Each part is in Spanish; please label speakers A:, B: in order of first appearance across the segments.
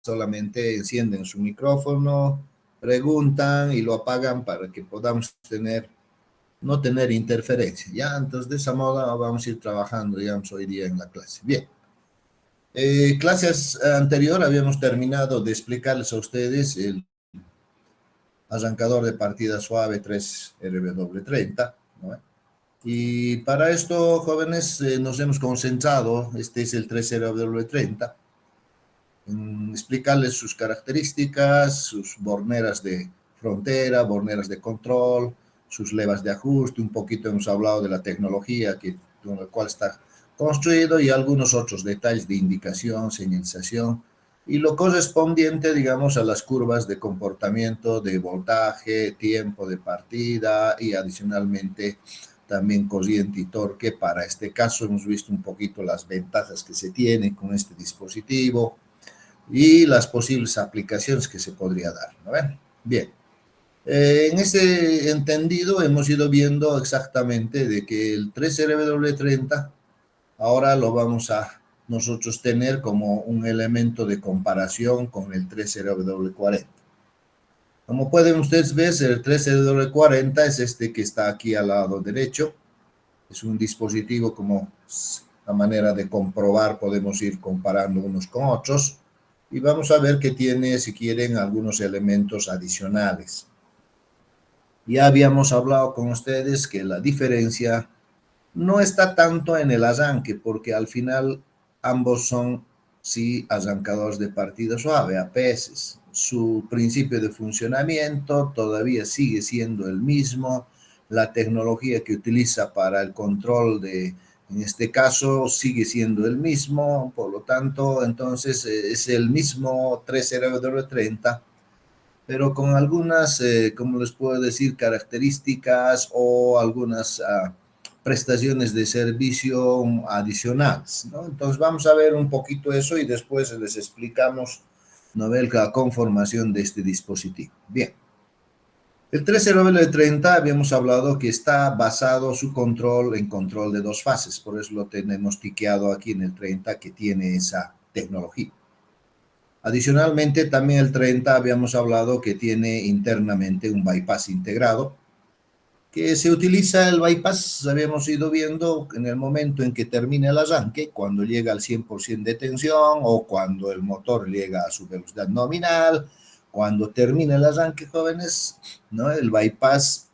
A: solamente encienden su micrófono, preguntan y lo apagan para que podamos no tener interferencia. Ya, entonces de esa moda vamos a ir trabajando, digamos, hoy día en la clase. Bien. Clases anterior habíamos terminado de explicarles a ustedes el arrancador de partida suave 3RW30, ¿no? Y para esto, jóvenes, nos hemos concentrado, este es el 3RW30, en explicarles sus características, sus borneras de frontera, borneras de control, sus levas de ajuste, un poquito hemos hablado de la tecnología con la cual está construido y algunos otros detalles de indicación, señalización y lo correspondiente, digamos, a las curvas de comportamiento, de voltaje, tiempo de partida y adicionalmente también corriente y torque. Para este caso hemos visto un poquito las ventajas que se tienen con este dispositivo y las posibles aplicaciones que se podría dar, ¿no ven? Bien. En ese entendido hemos ido viendo exactamente de que el 3RW30 ahora lo vamos a nosotros tener como un elemento de comparación con el 3RW40. Como pueden ustedes ver, el 3RW40 es este que está aquí al lado derecho. Es un dispositivo como la manera de comprobar, podemos ir comparando unos con otros. Y vamos a ver que tiene, si quieren, algunos elementos adicionales. Ya habíamos hablado con ustedes que la diferencia no está tanto en el arranque, porque al final ambos son, sí, arrancadores de partida suave, APS. Su principio de funcionamiento todavía sigue siendo el mismo. La tecnología que utiliza para el control en este caso, sigue siendo el mismo. Por lo tanto, entonces es el mismo 3RW30, pero con algunas, como les puedo decir, características o algunas prestaciones de servicio adicionales, ¿no? Entonces vamos a ver un poquito eso y después les explicamos, ¿no?, la conformación de este dispositivo. Bien. El 3RW30 habíamos hablado que está basado su control en control de dos fases, por eso lo tenemos tiqueado aquí en el 30 que tiene esa tecnología. Adicionalmente, también el 30 habíamos hablado que tiene internamente un bypass integrado, que se utiliza el bypass, habíamos ido viendo en el momento en que termina el arranque, cuando llega al 100% de tensión o cuando el motor llega a su velocidad nominal, cuando termina el arranque, jóvenes, ¿no? El bypass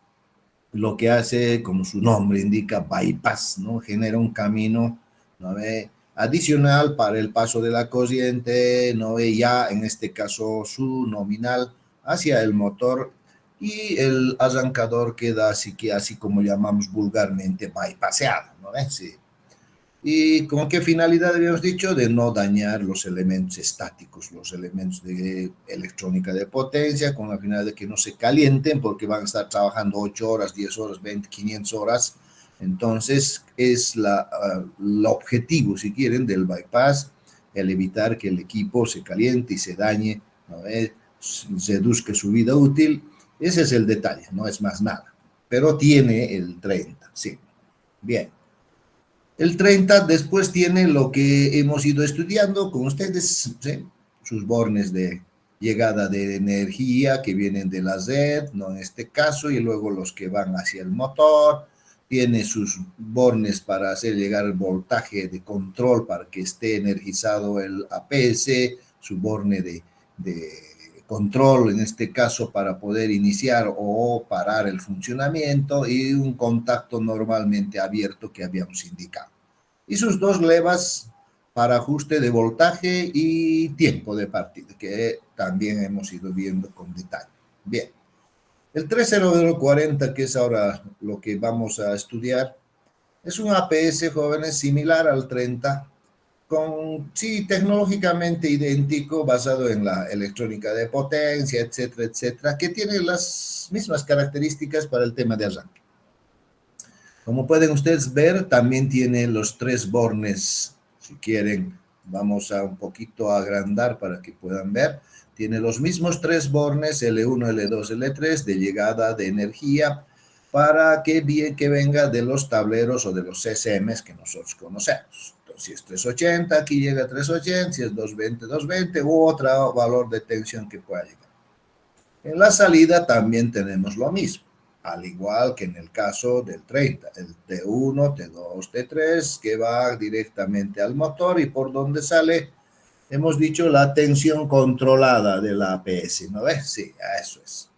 A: lo que hace, como su nombre indica, bypass, ¿no? Genera un camino, ¿no?, adicional para el paso de la corriente, ¿no?, ya en este caso su nominal hacia el motor y el arrancador queda así como llamamos vulgarmente bypasseado, ¿no? Sí. ¿Y con qué finalidad habíamos dicho? De no dañar los elementos estáticos, los elementos de electrónica de potencia, con la finalidad de que no se calienten porque van a estar trabajando 8 horas, 10 horas, 20, 500 horas. Entonces es el objetivo, si quieren, del bypass, el evitar que el equipo se caliente y se dañe, ¿no?, reduzca su vida útil. Ese es el detalle, no es más nada. Pero tiene el 30, sí. Bien. El 30 después tiene lo que hemos ido estudiando con ustedes, ¿sí?, sus bornes de llegada de energía que vienen de la red, ¿no?, en este caso, y luego los que van hacia el motor. Tiene sus bornes para hacer llegar el voltaje de control para que esté energizado el APS, su borne de control, en este caso, para poder iniciar o parar el funcionamiento, y un contacto normalmente abierto que habíamos indicado. Y sus dos levas para ajuste de voltaje y tiempo de partida, que también hemos ido viendo con detalle. Bien. El 30040, que es ahora lo que vamos a estudiar, es un APS, jóvenes, similar al 30, sí, tecnológicamente idéntico, basado en la electrónica de potencia, etcétera, etcétera, que tiene las mismas características para el tema de arranque. Como pueden ustedes ver, también tiene los 3 bornes. Si quieren, vamos a un poquito agrandar para que puedan ver. Tiene los mismos 3 bornes, L1, L2, L3, de llegada de energía, para que venga de los tableros o de los CSMs que nosotros conocemos. Si es 380, aquí llega a 380, si es 220, 220, u otro valor de tensión que pueda llegar. En la salida también tenemos lo mismo, al igual que en el caso del 30, el T1, T2, T3, que va directamente al motor y por donde sale, hemos dicho, la tensión controlada de la APS, ¿no ves? Sí, eso es.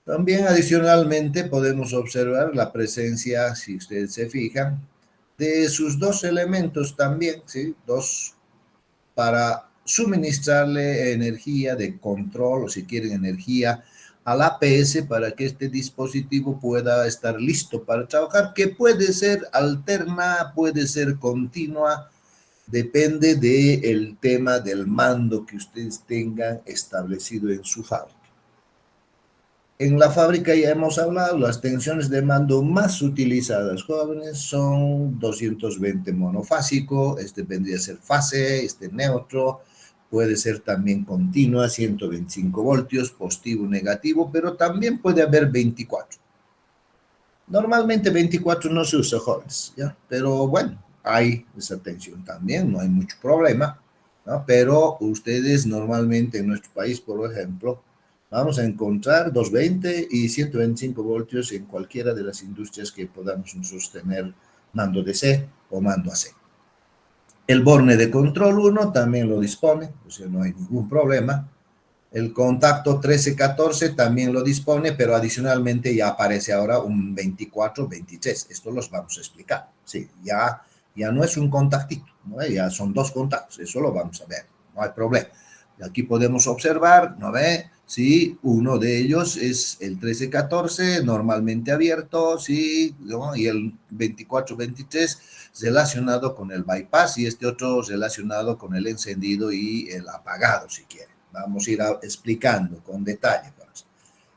A: También adicionalmente podemos observar la presencia, si ustedes se fijan, de sus dos elementos también, ¿sí? Dos para suministrarle energía de control o si quieren energía al APS para que este dispositivo pueda estar listo para trabajar, que puede ser alterna, puede ser continua, depende del tema del mando que ustedes tengan establecido en su fábrica. En la fábrica ya hemos hablado, las tensiones de mando más utilizadas, jóvenes, son 220 monofásico, este vendría a ser fase, este neutro, puede ser también continua, 125 voltios, positivo, negativo, pero también puede haber 24. Normalmente 24 no se usa, jóvenes, ¿ya? Pero bueno, hay esa tensión también, no hay mucho problema, ¿no? Pero ustedes normalmente en nuestro país, por ejemplo, vamos a encontrar 220 y 125 voltios en cualquiera de las industrias que podamos sostener mando DC o mando AC. El borne de control 1 también lo dispone, o sea, no hay ningún problema. El contacto 1314 también lo dispone, pero adicionalmente ya aparece ahora un 24-23. Esto los vamos a explicar. Sí, ya no es un contactito, ¿no? Ya son dos contactos, eso lo vamos a ver, no hay problema. Y aquí podemos observar, ¿no ve? Sí, uno de ellos es el 1314, normalmente abierto, sí, ¿no? Y el 24-23 relacionado con el bypass y este otro relacionado con el encendido y el apagado, si quieren. Vamos a ir explicando con detalle.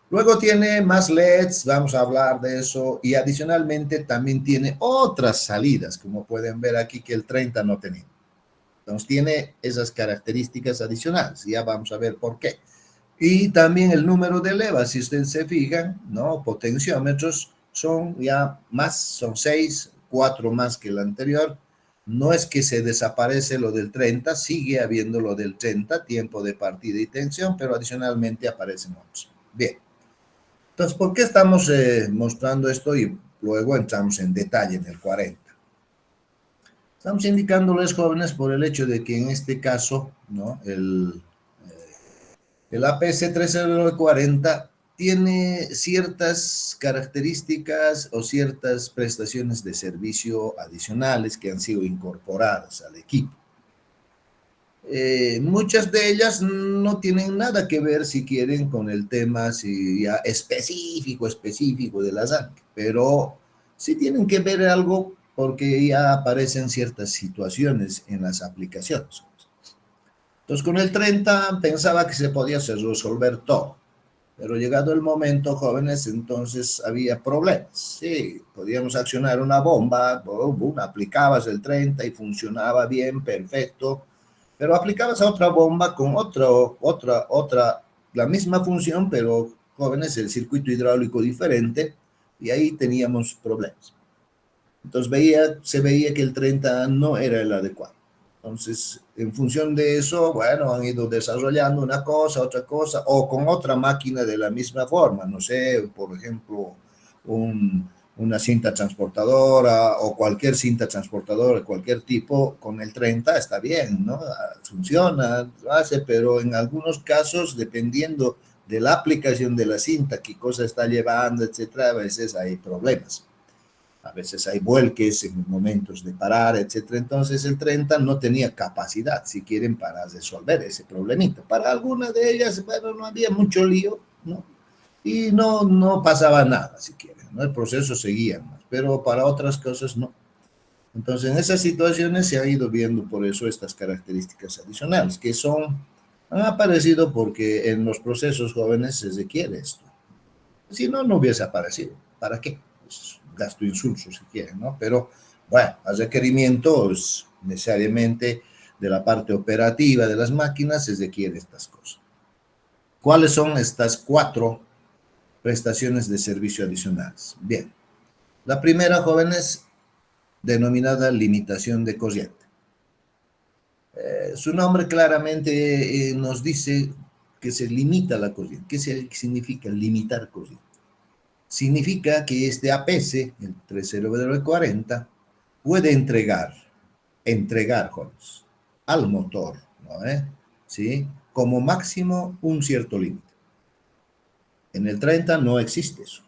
A: Luego tiene más LEDs, vamos a hablar de eso, y adicionalmente también tiene otras salidas, como pueden ver aquí que el 30 no tenía. Entonces tiene esas características adicionales, ya vamos a ver por qué. Y también el número de levas, si ustedes se fijan, ¿no? Potenciómetros son ya más, son 6, 4 más que el anterior. No es que se desaparece lo del 30, sigue habiendo lo del 30, tiempo de partida y tensión, pero adicionalmente aparecen otros. Bien. Entonces, ¿por qué estamos mostrando esto? Y luego entramos en detalle en el 40. Estamos indicándoles, jóvenes, por el hecho de que en este caso, ¿no? El APS 3040 tiene ciertas características o ciertas prestaciones de servicio adicionales que han sido incorporadas al equipo. Muchas de ellas no tienen nada que ver, si quieren, con el tema si ya específico de la SANC, pero sí tienen que ver algo porque ya aparecen ciertas situaciones en las aplicaciones. Entonces, con el 30 pensaba que se podía resolver todo, pero llegado el momento, jóvenes, entonces había problemas. Sí, podíamos accionar una bomba, aplicabas el 30 y funcionaba bien, perfecto, pero aplicabas a otra bomba con la misma función, pero, jóvenes, el circuito hidráulico diferente, y ahí teníamos problemas. Entonces se veía que el 30 no era el adecuado. Entonces, en función de eso, bueno, han ido desarrollando una cosa, otra cosa, o con otra máquina de la misma forma, no sé, por ejemplo, una cinta transportadora o cualquier cinta transportadora de cualquier tipo, con el 30 está bien, ¿no? Funciona, hace, pero en algunos casos, dependiendo de la aplicación de la cinta, qué cosa está llevando, etcétera, a veces hay problemas. A veces hay vuelques en momentos de parar, etcétera. Entonces el 30 no tenía capacidad, si quieren, para resolver ese problemita. Para algunas de ellas, bueno, no había mucho lío, ¿no? Y no pasaba nada, si quieren, ¿no? El proceso seguía, pero para otras cosas no. Entonces en esas situaciones se ha ido viendo por eso estas características adicionales, que han aparecido porque en los procesos jóvenes se requiere esto. Si no, no hubiese aparecido. ¿Para qué? Pues, gasto insulso si quieren, ¿no? Pero bueno, a requerimientos necesariamente de la parte operativa de las máquinas se requiere estas cosas. ¿Cuáles son estas 4 prestaciones de servicio adicionales? Bien, la primera, jóvenes, denominada limitación de corriente. Su nombre claramente nos dice que se limita la corriente. ¿Qué significa limitar corriente? Significa que este APC, el 30W40, puede entregar, jóvenes, al motor, ¿no? ¿Sí? Como máximo un cierto límite. En el 30 no existe eso.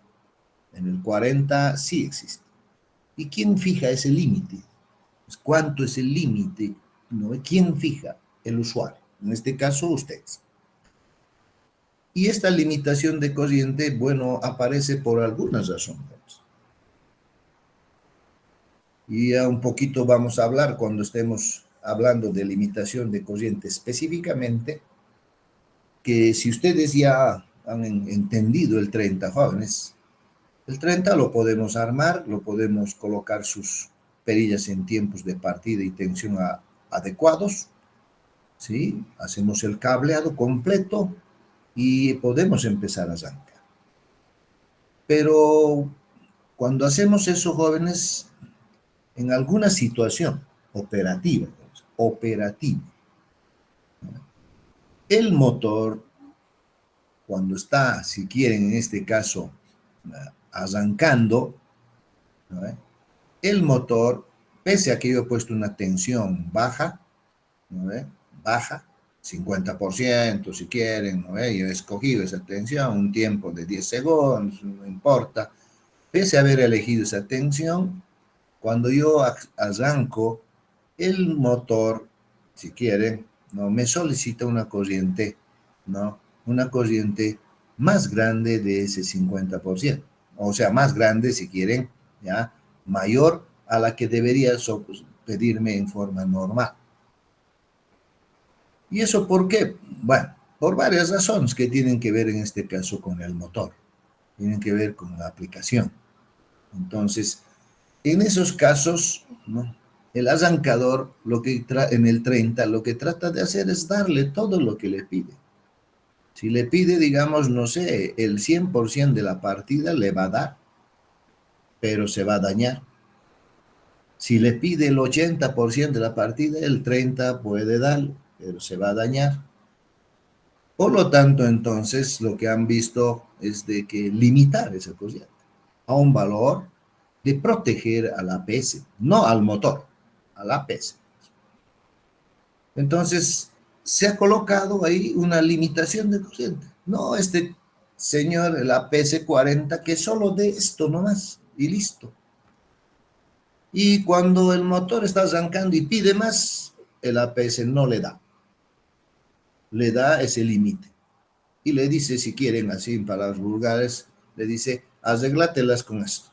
A: En el 40 sí existe. ¿Y quién fija ese límite? Pues, ¿cuánto es el límite? ¿No? ¿Quién fija? El usuario. En este caso, ustedes. Y esta limitación de corriente, bueno, aparece por algunas razones. Y ya un poquito vamos a hablar cuando estemos hablando de limitación de corriente específicamente, que si ustedes ya han entendido el 30, jóvenes, el 30 lo podemos armar, lo podemos colocar sus perillas en tiempos de partida y tensión adecuados, ¿sí? Hacemos el cableado completo y podemos empezar a arrancar. Pero cuando hacemos eso, jóvenes, en alguna situación operativa, el motor, cuando está, si quieren, en este caso, arrancando, ¿no? El motor, pese a que yo he puesto una tensión baja, ¿no? Baja, 50% si quieren, ¿no? Yo he escogido esa tensión, un tiempo de 10 segundos, no importa. Pese a haber elegido esa tensión, cuando yo arranco, el motor, si quieren, ¿no? Me solicita una corriente, ¿no? Una corriente más grande de ese 50%. O sea, más grande, si quieren, ¿ya? Mayor a la que debería pedirme en forma normal. ¿Y eso por qué? Bueno, por varias razones que tienen que ver en este caso con el motor, tienen que ver con la aplicación. Entonces, en esos casos, ¿no? El arrancador, en el 30, lo que trata de hacer es darle todo lo que le pide. Si le pide, digamos, no sé, el 100% de la partida, le va a dar, pero se va a dañar. Si le pide el 80% de la partida, el 30 puede dar, pero se va a dañar. Por lo tanto, entonces, lo que han visto es de que limitar esa corriente a un valor de proteger al APS, no al motor, al APS. Entonces, se ha colocado ahí una limitación de corriente. No, este señor, el APS 40, que solo de esto nomás y listo. Y cuando el motor está arrancando y pide más, el APS no le da ese límite. Y le dice, si quieren, así en palabras vulgares, le dice, arréglatelas con esto.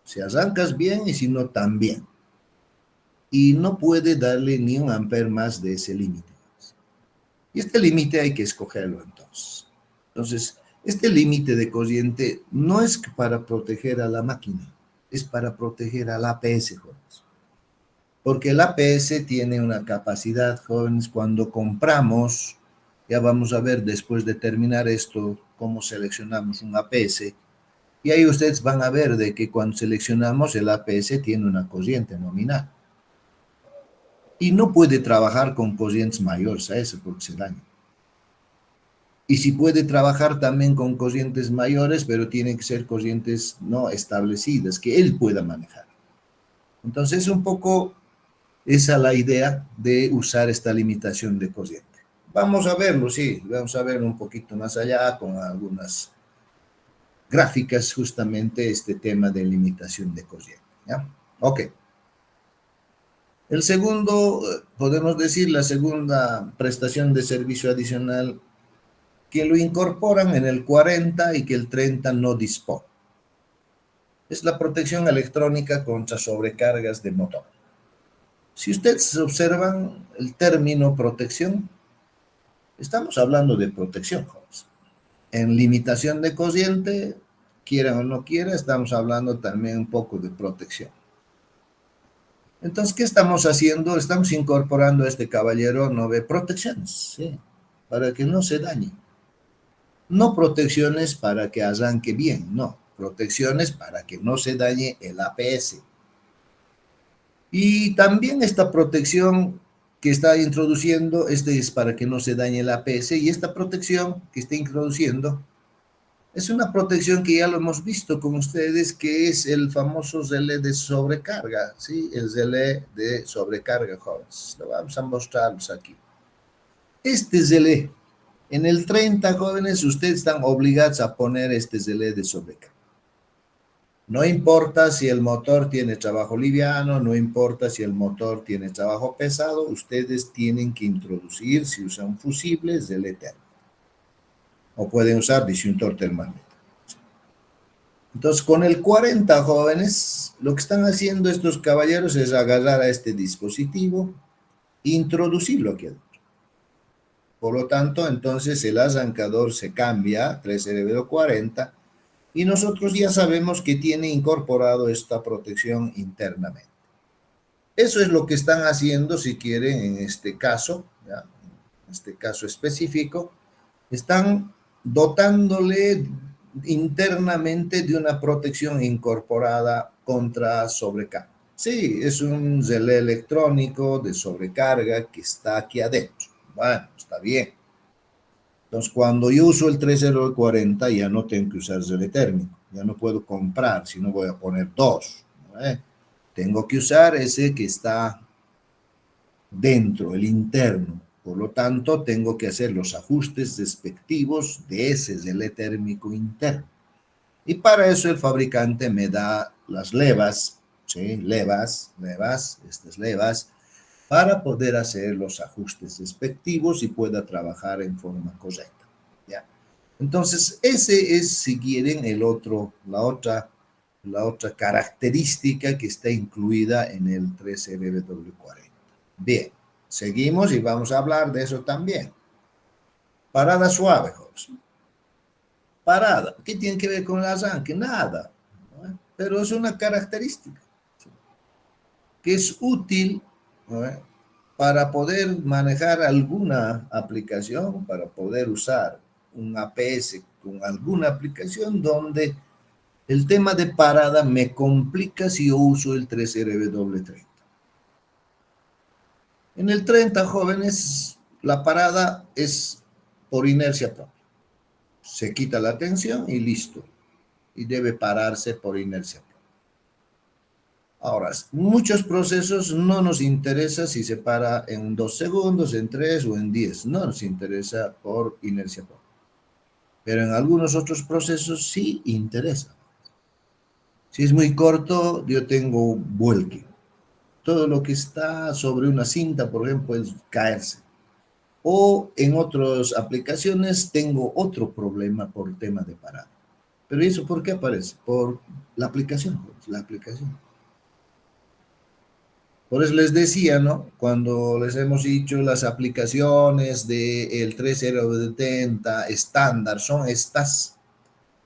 A: Si arrancas bien y si no, también. Y no puede darle ni un amper más de ese límite. Y este límite hay que escogerlo entonces. Entonces, este límite de corriente no es para proteger a la máquina, es para proteger al APS, jóvenes. Porque el APS tiene una capacidad, jóvenes, cuando compramos, ya vamos a ver después de terminar esto, cómo seleccionamos un APS, y ahí ustedes van a ver de que cuando seleccionamos el APS tiene una corriente nominal. Y no puede trabajar con corrientes mayores a eso porque se daña. Y si puede trabajar también con corrientes mayores, pero tienen que ser corrientes no establecidas, que él pueda manejar. Entonces, un poco esa es la idea de usar esta limitación de corriente. Vamos a verlo, sí, vamos a ver un poquito más allá con algunas gráficas, justamente este tema de limitación de corriente. ¿Ya? Ok. El segundo, podemos decir, la segunda prestación de servicio adicional que lo incorporan en el 40 y que el 30 no dispone. Es la protección electrónica contra sobrecargas de motor. Si ustedes observan el término protección, estamos hablando de protección, jóvenes. En limitación de corriente, quiera o no quiera, estamos hablando también un poco de protección. Entonces, ¿qué estamos haciendo? Estamos incorporando a este caballero 9 protecciones, ¿sí? Para que no se dañe. No protecciones para que arranque bien, no. Protecciones para que no se dañe el APS. Y también esta protección que está introduciendo, este es para que no se dañe el APS, y esta protección que está introduciendo es una protección que ya lo hemos visto con ustedes, que es el famoso relé de sobrecarga, ¿sí? El relé de sobrecarga, jóvenes. Lo vamos a mostrarlos aquí. Este relé, en el 30, jóvenes, ustedes están obligados a poner este relé de sobrecarga. No importa si el motor tiene trabajo liviano, no importa si el motor tiene trabajo pesado, ustedes tienen que introducir, si usan fusibles, relé térmico. O pueden usar disyuntor termal. Entonces, con el 40, jóvenes, lo que están haciendo estos caballeros es agarrar a este dispositivo e introducirlo aquí adentro. Por lo tanto, entonces el arrancador se cambia a 3RB40 y nosotros ya sabemos que tiene incorporado esta protección internamente. Eso es lo que están haciendo, si quieren, en este caso, ¿ya? En este caso específico, están dotándole internamente de una protección incorporada contra sobrecarga. Sí, es un relé electrónico de sobrecarga que está aquí adentro. Bueno, está bien. Entonces, cuando yo uso el 3040, ya no tengo que usar relé térmico. Ya no puedo comprar, si no voy a poner dos. ¿No? Tengo que usar ese que está dentro, el interno. Por lo tanto, tengo que hacer los ajustes respectivos de ese relé térmico interno. Y para eso el fabricante me da las levas, ¿sí? Estas levas, para poder hacer los ajustes respectivos y pueda trabajar en forma correcta. ¿Ya? Entonces, ese es, si quieren, la otra característica que está incluida en el 13BW40. Bien, seguimos y vamos a hablar de eso también. Parada suave, José. Parada. ¿Qué tiene que ver con el arranque? Nada. ¿No? Pero es una característica que es útil, ¿no? Para poder manejar alguna aplicación, para poder usar un APS con alguna aplicación donde el tema de parada me complica si yo uso el 3RW30. En el 30, jóvenes, la parada es por inercia propia. Se quita la tensión y listo. Y debe pararse por inercia propia. Ahora, muchos procesos no nos interesa si se para en 2 segundos, en 3 o en 10. No nos interesa por inercia propia. Pero en algunos otros procesos sí interesa. Si es muy corto, yo tengo vuelque. Todo lo que está sobre una cinta, por ejemplo, es caerse. O en otras aplicaciones tengo otro problema por tema de parada. Pero eso, ¿por qué aparece? Por la aplicación, la aplicación. Por eso les decía, ¿no? Cuando les hemos dicho las aplicaciones del 3070 estándar son estas.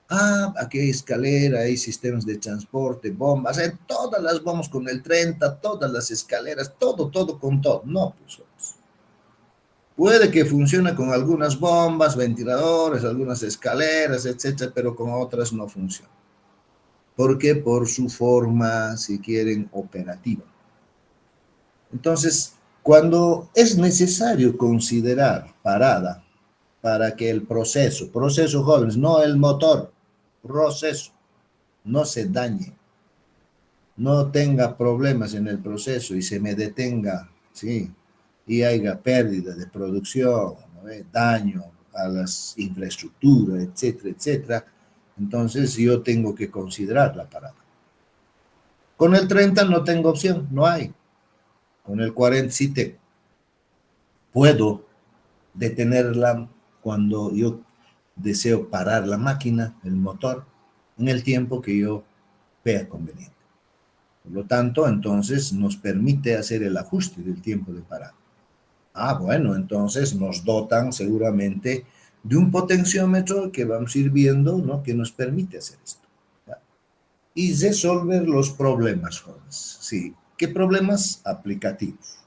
A: Ah, aquí hay escalera, hay sistemas de transporte, bombas, todas las bombas con el 30, todas las escaleras, todo con todo. No, pues. Puede que funcione con algunas bombas, ventiladores, algunas escaleras, etcétera, pero con otras no funciona. ¿Por qué? Por su forma, si quieren, operativa. Entonces, cuando es necesario considerar parada para que el proceso jóvenes, no el motor, proceso, no se dañe, no tenga problemas en el proceso y se me detenga, ¿sí? Y haya pérdida de producción, ¿no? Daño a las infraestructuras, etcétera, etcétera, entonces yo tengo que considerar la parada. Con el 30 no tengo opción, no hay. Con el 40 sí tengo. Puedo detenerla cuando yo deseo parar la máquina, el motor, en el tiempo que yo vea conveniente. Por lo tanto, entonces nos permite hacer el ajuste del tiempo de parada. Ah, bueno, entonces nos dotan seguramente de un potenciómetro que vamos a ir viendo, ¿no? Que nos permite hacer esto. ¿Ya? Y resolver los problemas, jóvenes. Sí, ¿qué problemas? Aplicativos,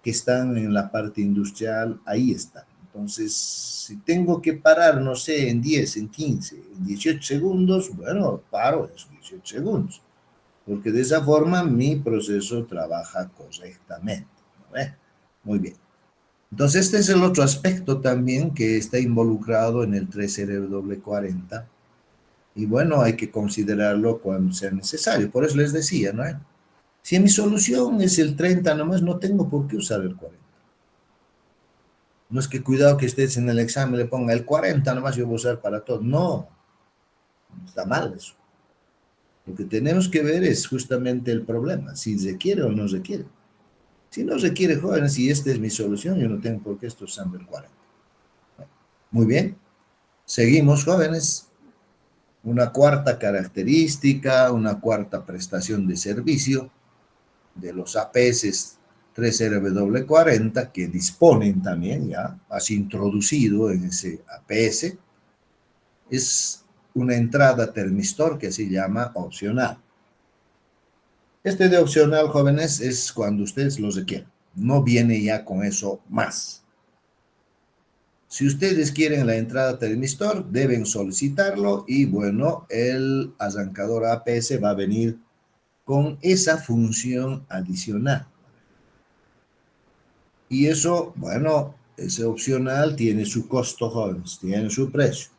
A: que están en la parte industrial, ahí están. Entonces, si tengo que parar, no sé, en 10, en 15, en 18 segundos, bueno, paro esos 18 segundos, porque de esa forma mi proceso trabaja correctamente. ¿No? Muy bien. Entonces, este es el otro aspecto también que está involucrado en el 3RW40. Y bueno, hay que considerarlo cuando sea necesario. Por eso les decía, ¿no? Si mi solución es el 30 nomás, no tengo por qué usar el 40. No es que cuidado que ustedes en el examen le ponga el 40 nomás, yo voy a usar para todo. No, está mal eso. Lo que tenemos que ver es justamente el problema, si requiere o no requiere. Si no requiere, jóvenes, y esta es mi solución, yo no tengo por qué estar usando el 40. Muy bien, seguimos, jóvenes. Una cuarta característica, una cuarta prestación de servicio de los APS 3RW40 que disponen también, ya has introducido en ese APS, es una entrada termistor que se llama opcional. Este de opcional, jóvenes, es cuando ustedes lo requieren. No viene ya con eso más. Si ustedes quieren la entrada termistor, deben solicitarlo y bueno, el arrancador APS va a venir con esa función adicional. Y eso, bueno, ese opcional tiene su costo, jóvenes, tiene su precio.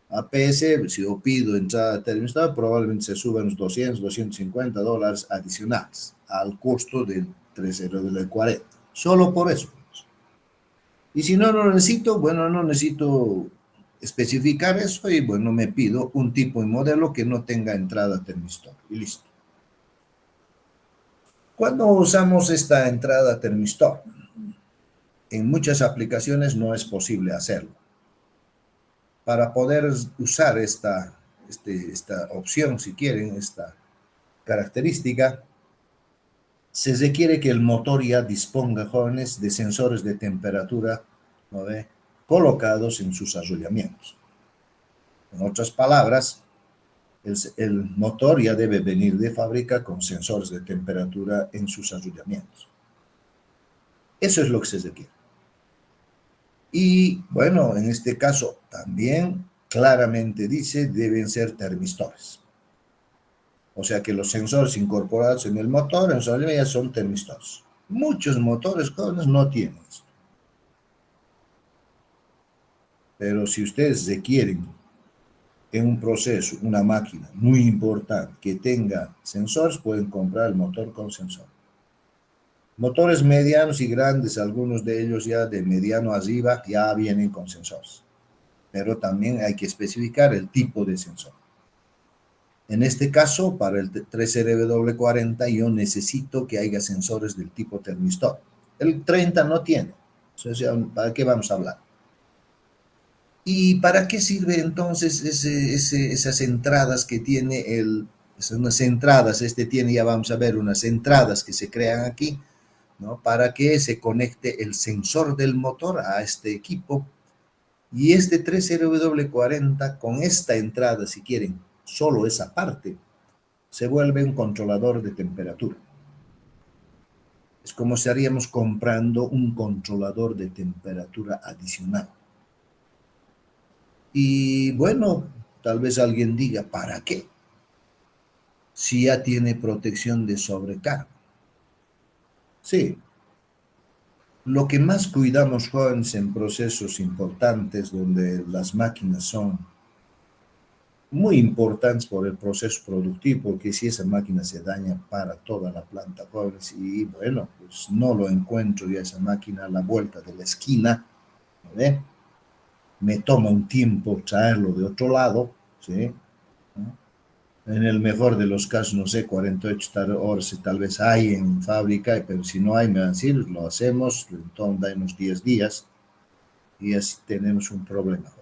A: APS, si yo pido entrada termistor, probablemente se suban unos 200, $250 adicionales al costo del 3,040. Solo por eso. Y si no lo necesito, bueno, no necesito especificar eso y bueno, me pido un tipo y modelo que no tenga entrada termistor y listo. Cuando usamos esta entrada termistor, en muchas aplicaciones no es posible hacerlo. Para poder usar esta opción, si quieren, esta característica, se requiere que el motor ya disponga, jóvenes, de sensores de temperatura, ¿no ve?, colocados en sus arrollamientos. En otras palabras, el motor ya debe venir de fábrica con sensores de temperatura en sus arrollamientos. Eso es lo que se requiere. Y bueno, en este caso también claramente dice deben ser termistores. O sea que los sensores incorporados en el motor en realidad ya son termistores. Muchos motores jóvenes no tienen esto. Pero si ustedes requieren en un proceso, una máquina muy importante que tenga sensores, pueden comprar el motor con sensor. Motores medianos y grandes, algunos de ellos ya de mediano arriba, ya vienen con sensores. Pero también hay que especificar el tipo de sensor. En este caso, para el 3RW40, yo necesito que haya sensores del tipo termistor. El 30 no tiene. Entonces, ¿para qué vamos a hablar? ¿Y para qué sirve entonces esas entradas que tiene unas entradas, tiene, ya vamos a ver, unas entradas que se crean aquí, ¿no? Para que se conecte el sensor del motor a este equipo. Y este 3RW40 con esta entrada, si quieren, solo esa parte, se vuelve un controlador de temperatura. Es como si estaríamos comprando un controlador de temperatura adicional. Y bueno, tal vez alguien diga, ¿para qué? Si ya tiene protección de sobrecarga. Sí. Lo que más cuidamos, jóvenes, en procesos importantes donde las máquinas son muy importantes por el proceso productivo, porque si esa máquina se daña para toda la planta, jóvenes, y bueno, pues no lo encuentro ya esa máquina a la vuelta de la esquina, ¿ve? Me toma un tiempo traerlo de otro lado, ¿sí? En el mejor de los casos, no sé, 48 horas tal vez hay en fábrica, pero si no hay, me van a decir, lo hacemos, entonces da unos 10 días y así tenemos un problema.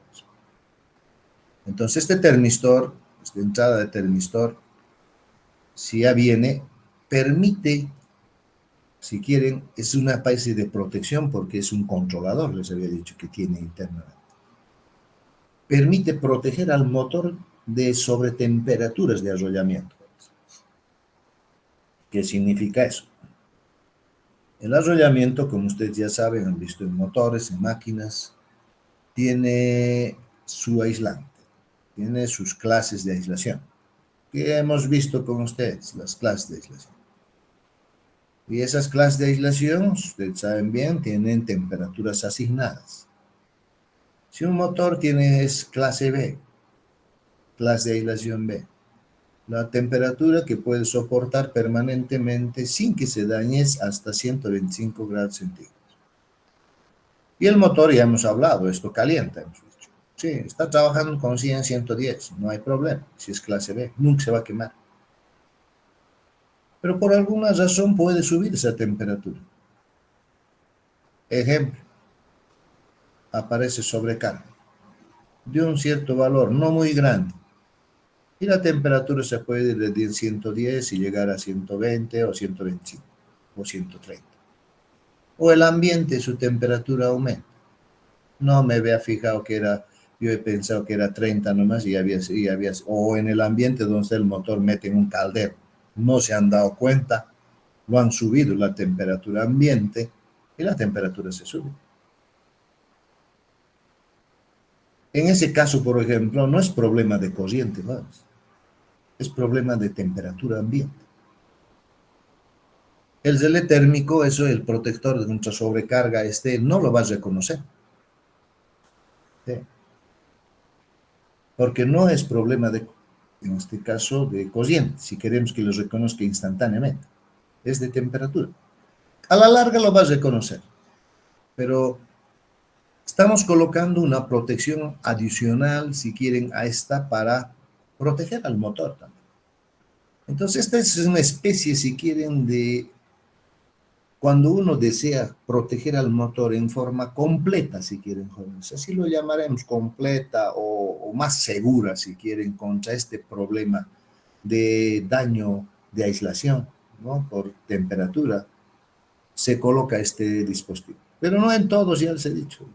A: Entonces este termistor, esta entrada de termistor, si ya viene, permite, si quieren, es una especie de protección porque es un controlador, les había dicho que tiene internamente. Permite proteger al motor de sobretemperaturas de arrollamiento. ¿Qué significa eso? El arrollamiento, como ustedes ya saben, han visto en motores, en máquinas, tiene su aislante, tiene sus clases de aislación, que hemos visto con ustedes, las clases de aislación. Y esas clases de aislación, ustedes saben bien, tienen temperaturas asignadas. Si un motor tiene es clase B, clase de aislación B, la temperatura que puede soportar permanentemente sin que se dañe es hasta 125 grados centígrados. Y el motor, ya hemos hablado, esto calienta, hemos dicho. Sí, está trabajando con 100, 110, no hay problema, si es clase B, nunca se va a quemar. Pero por alguna razón puede subir esa temperatura. Ejemplo, aparece sobrecarga de un cierto valor, no muy grande. Y la temperatura se puede ir de 110 y llegar a 120 o 125 o 130. O el ambiente, su temperatura aumenta. No me había fijado que era, yo he pensado que era 30 nomás o en el ambiente donde el motor mete en un caldero. No se han dado cuenta, lo han subido la temperatura ambiente y la temperatura se sube. En ese caso, por ejemplo, no es problema de corriente, ¿vale? Es problema de temperatura ambiente. El relé térmico, eso el protector de contra sobrecarga, no lo vas a reconocer. ¿Sí? Porque no es problema en este caso, de corriente, si queremos que lo reconozca instantáneamente. Es de temperatura. A la larga lo vas a reconocer, pero estamos colocando una protección adicional, si quieren, a esta para proteger al motor también. Entonces, esta es una especie, si quieren, de cuando uno desea proteger al motor en forma completa, si quieren, jóvenes, así lo llamaremos, completa o más segura, si quieren, contra este problema de daño de aislación, ¿no? Por temperatura, se coloca este dispositivo. Pero no en todos, ya les he dicho.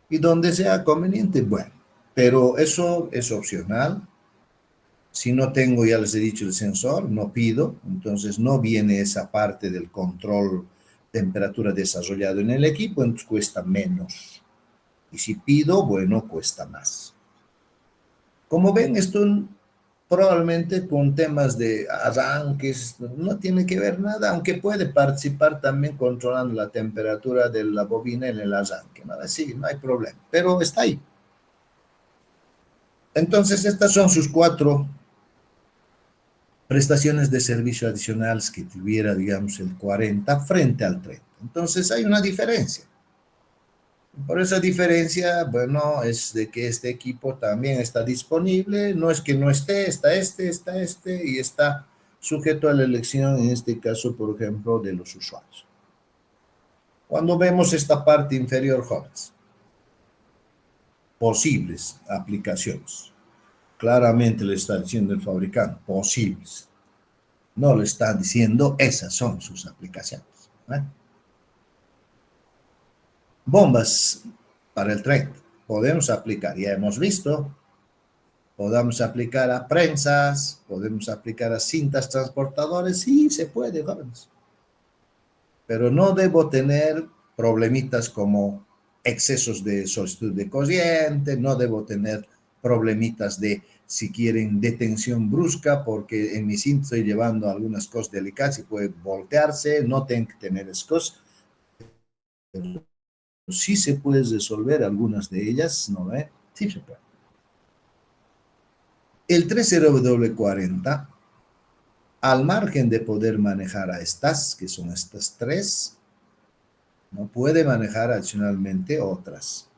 A: Y donde sea conveniente, bueno. Pero eso es opcional. Si no tengo, ya les he dicho, el sensor, no pido, entonces no viene esa parte del control temperatura desarrollado en el equipo, entonces cuesta menos. Y si pido, bueno, cuesta más. Como ven, esto probablemente con temas de arranques no tiene que ver nada, aunque puede participar también controlando la temperatura de la bobina en el arranque, ¿no? Sí, no hay problema, pero está ahí. Entonces, estas son sus 4 prestaciones de servicio adicionales que tuviera, digamos, el 40 frente al 30. Entonces, hay una diferencia. Por esa diferencia, bueno, es de que este equipo también está disponible, no es que no esté, está y está sujeto a la elección, en este caso, por ejemplo, de los usuarios. Cuando vemos esta parte inferior, jóvenes, posibles aplicaciones, claramente le está diciendo el fabricante, posibles. No le está diciendo, esas son sus aplicaciones. Bombas para el 30. Podemos aplicar, ya hemos visto, podemos aplicar a prensas, podemos aplicar a cintas transportadoras, sí, se puede, jóvenes. Pero no debo tener problemitas como excesos de solicitud de corriente, no debo tener problemitas de, si quieren, detención brusca, porque en mi cinta estoy llevando algunas cosas delicadas y puede voltearse, no tengo que tener esas cosas. Pero sí se puede resolver algunas de ellas, ¿no? Sí se puede. El 30W40, al margen de poder manejar a estas, que son estas 3, no puede manejar adicionalmente otras.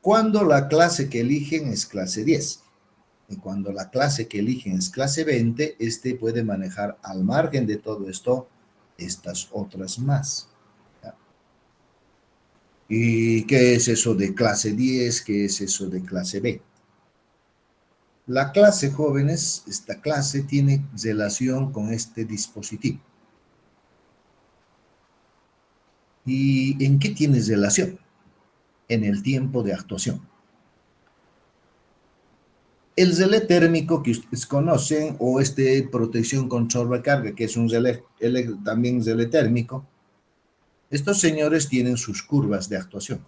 A: Cuando la clase que eligen es clase 10, y cuando la clase que eligen es clase 20, este puede manejar al margen de todo esto, estas otras más. ¿Ya? ¿Y qué es eso de clase 10? ¿Qué es eso de clase 20? La clase, jóvenes, esta clase tiene relación con este dispositivo. ¿Y en qué tiene relación? En el tiempo de actuación. El relé térmico que ustedes conocen, o protección contra sobrecarga, que es un relé, también relé térmico, estos señores tienen sus curvas de actuación.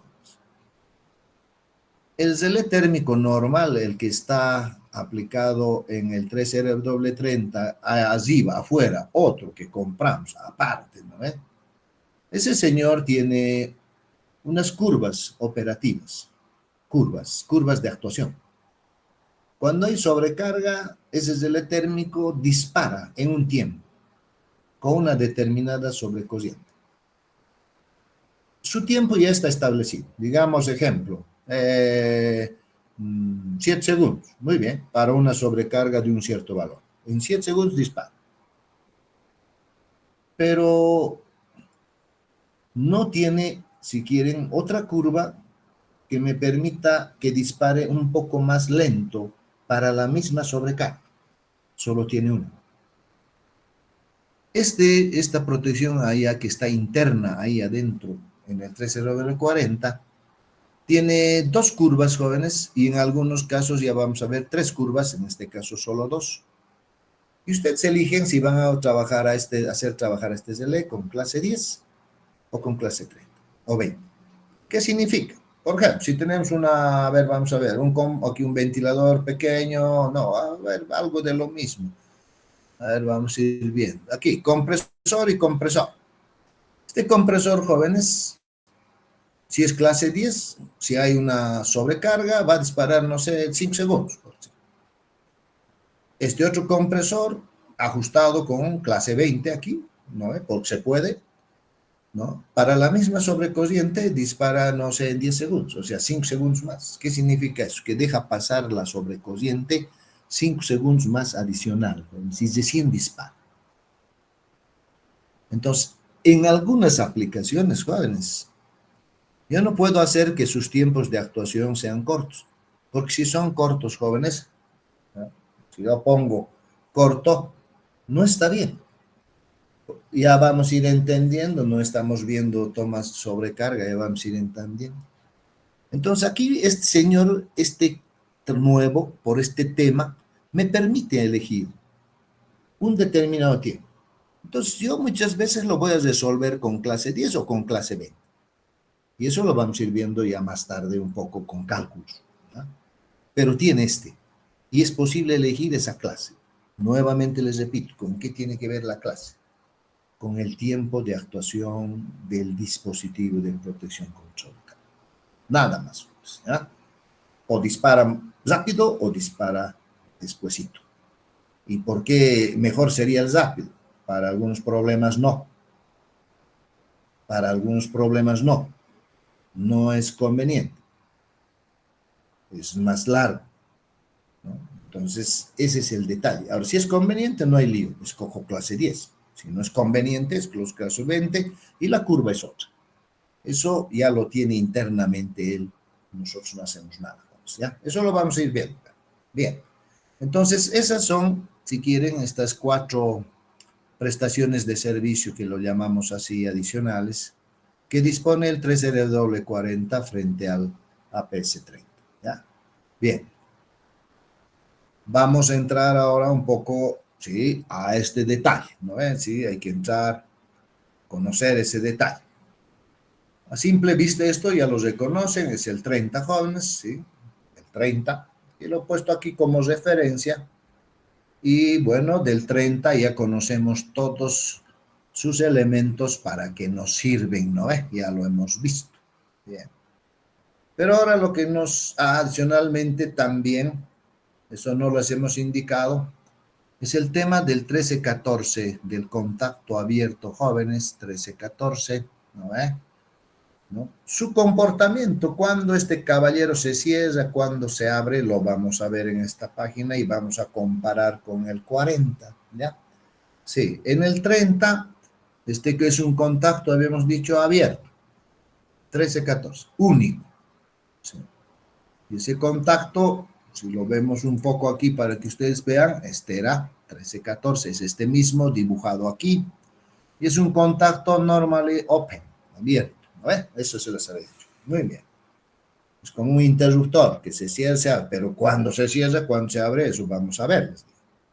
A: El zelé térmico normal, el que está aplicado en el 3RW30, allí va afuera, otro que compramos aparte, ¿no es? Ese señor tiene unas curvas operativas, curvas de actuación. Cuando hay sobrecarga, ese zelé térmico dispara en un tiempo con una determinada sobrecorriente. Su tiempo ya está establecido. Digamos, ejemplo, 7 segundos. Muy bien, para una sobrecarga de un cierto valor. En 7 segundos dispara. Pero no tiene, si quieren, otra curva que me permita que dispare un poco más lento para la misma sobrecarga. Solo tiene una. Esta protección ahí que está interna, ahí adentro, en el 3RW40, tiene dos curvas, jóvenes, y en algunos casos ya vamos a ver tres curvas, en este caso solo dos. Y ustedes eligen si van a trabajar hacer trabajar este ZLE con clase 10 o con clase 30 o 20. ¿Qué significa? Por ejemplo, si tenemos a ver, vamos a ver, aquí un ventilador pequeño, no, a ver, algo de lo mismo. A ver, vamos a ir viendo. Aquí, compresor y compresor. Este compresor, jóvenes, si es clase 10, si hay una sobrecarga, va a disparar, no sé, 5 segundos. Este otro compresor, ajustado con clase 20 aquí, ¿no? Porque se puede, ¿no? Para la misma sobrecorriente dispara, no sé, en 10 segundos, o sea, 5 segundos más. ¿Qué significa eso? Que deja pasar la sobrecorriente 5 segundos más adicional, si recién dispara. Entonces, en algunas aplicaciones, jóvenes, yo no puedo hacer que sus tiempos de actuación sean cortos, porque si son cortos, jóvenes, ¿no? Si yo pongo corto, no está bien. Ya vamos a ir entendiendo, no estamos viendo tomas sobrecarga, ya vamos a ir entendiendo. Entonces aquí este señor, este nuevo, por este tema, me permite elegir un determinado tiempo. Entonces yo muchas veces lo voy a resolver con clase 10 o con clase 20. Y eso lo vamos a ir viendo ya más tarde un poco con cálculos, ¿no? Pero tiene este. Y es posible elegir esa clase. Nuevamente les repito, ¿con qué tiene que ver la clase? Con el tiempo de actuación del dispositivo de protección control. Nada más. ¿Ya? O dispara rápido o dispara despuesito. ¿Y por qué mejor sería el rápido? Para algunos problemas no. Para algunos problemas no. No es conveniente. Es más largo, ¿no? Entonces, ese es el detalle. Ahora, si es conveniente, no hay lío. Escojo clase 10. Si no es conveniente, escojo clase 20 y la curva es otra. Eso ya lo tiene internamente él. Nosotros no hacemos nada. ¿Ya? Eso lo vamos a ir viendo. Bien. Entonces, esas son, si quieren, estas 4 prestaciones de servicio que lo llamamos así adicionales, que dispone el 3RW40 frente al APS-30. ¿Ya? Bien. Vamos a entrar ahora un poco, ¿sí?, a este detalle, ¿no? Sí, hay que entrar, conocer ese detalle. A simple vista esto ya lo reconocen, es el 30, jóvenes, ¿sí? El 30, y lo he puesto aquí como referencia. Y bueno, del 30 ya conocemos todos sus elementos para que nos sirven, ¿no? Ya lo hemos visto. Bien. Pero ahora lo que nos adicionalmente también, eso no lo hemos indicado, es el tema del 1314, del contacto abierto, jóvenes, 1314, ¿no? ¿No? Su comportamiento, cuando este caballero se cierra, cuando se abre, lo vamos a ver en esta página y vamos a comparar con el 40, ¿ya? Sí, en el 30, este que es un contacto, habíamos dicho, abierto, 1314, único. ¿Sí? Y ese contacto, si lo vemos un poco aquí para que ustedes vean, este era 1314, es este mismo dibujado aquí, y es un contacto normally open, abierto, ¿no? Eso se les había dicho. Muy bien. Es como un interruptor que se cierra, se abre, pero cuando se cierra, cuando se abre, eso vamos a ver.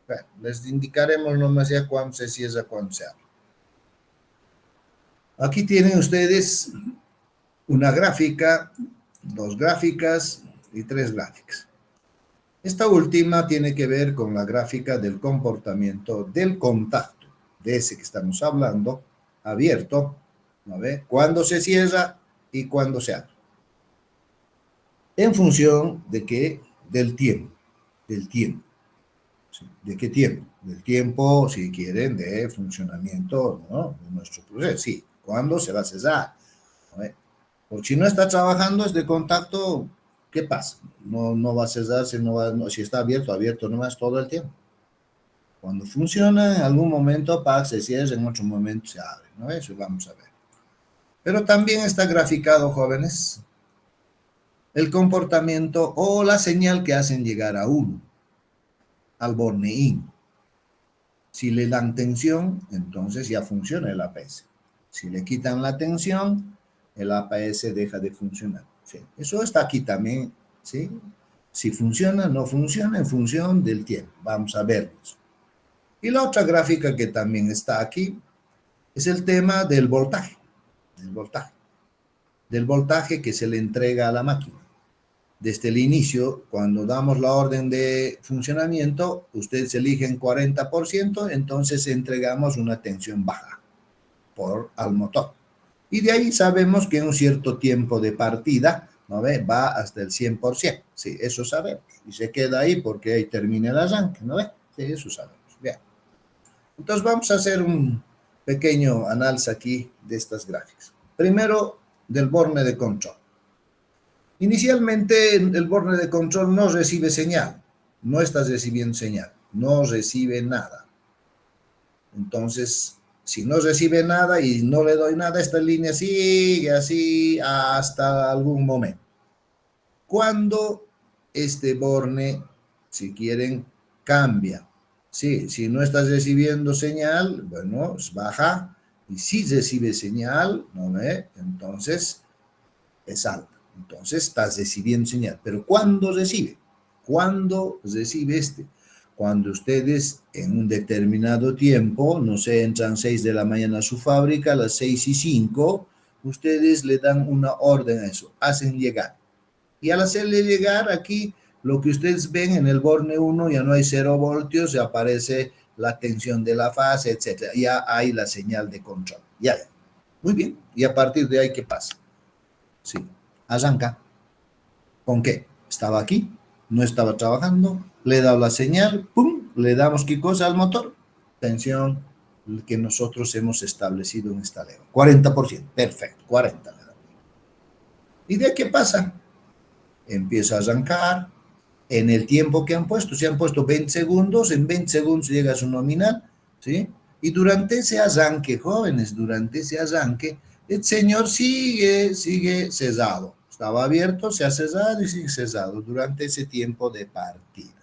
A: Bueno, les indicaremos nomás ya cuándo se cierra, cuándo se abre. Aquí tienen ustedes una gráfica, dos gráficas, y tres gráficas. Esta última tiene que ver con la gráfica del comportamiento del contacto, de ese que estamos hablando, abierto, ¿no ve? Cuando se cierra y cuando se abre. En función de qué, del tiempo. ¿Sí? ¿De qué tiempo? Del tiempo, si quieren, de funcionamiento, ¿no?, de nuestro proceso. Sí, ¿cuándo se va a cesar? ¿No ve? Porque si no está trabajando este contacto, ¿qué pasa? No va a cesarse, si está abierto, abierto nomás todo el tiempo. Cuando funciona, en algún momento se cierra, en otro momento se abre, ¿no? Eso vamos a ver. Pero también está graficado, jóvenes, el comportamiento o la señal que hacen llegar a uno, al borne-in. Si le dan tensión, entonces ya funciona el APS. Si le quitan la tensión, el APS deja de funcionar. ¿Sí? Eso está aquí también, ¿sí? Si funciona, no funciona en función del tiempo. Vamos a verlos. Y la otra gráfica que también está aquí es el tema del voltaje, del voltaje que se le entrega a la máquina. Desde el inicio, cuando damos la orden de funcionamiento, ustedes eligen 40%, entonces entregamos una tensión baja al motor. Y de ahí sabemos que en un cierto tiempo de partida, ¿no ve?, va hasta el 100%. Sí, eso sabemos. Y se queda ahí porque ahí termina el arranque, ¿no ve? Sí, eso sabemos. Bien. Entonces vamos a hacer un pequeño análisis aquí de estas gráficas. Primero, del borne de control. Inicialmente el borne de control no recibe señal, no está recibiendo señal, no recibe nada. Entonces, si no recibe nada y no le doy nada, esta línea sigue así hasta algún momento. Cuando este borne, si quieren, cambia. Sí, si no estás recibiendo señal, bueno, baja. Y si recibe señal, ¿no ve? Entonces es alta. Entonces estás recibiendo señal. Pero ¿cuándo recibe? ¿Cuándo recibe este? Cuando ustedes en un determinado tiempo, no sé, entran 6 de la mañana a su fábrica, a las 6:05, ustedes le dan una orden a eso, hacen llegar. Y al hacerle llegar aquí, lo que ustedes ven en el borne 1 ya no hay 0 voltios, ya aparece la tensión de la fase, etcétera. Ya hay la señal de control. Ya hay. Muy bien. Y a partir de ahí, ¿qué pasa? Sí, arranca. ¿Con qué? Estaba aquí, no estaba trabajando, le he dado la señal, ¡pum! Le damos qué cosa al motor. Tensión que nosotros hemos establecido en esta leva. 40%, perfecto, 40. ¿Y de qué pasa? Empieza a arrancar en el tiempo que han puesto. Si han puesto 20 segundos, en 20 segundos llega a su nominal, ¿sí? Y durante ese arranque, jóvenes, durante ese arranque, el señor sigue cesado. Estaba abierto, se ha cesado y sigue cesado durante ese tiempo de partida.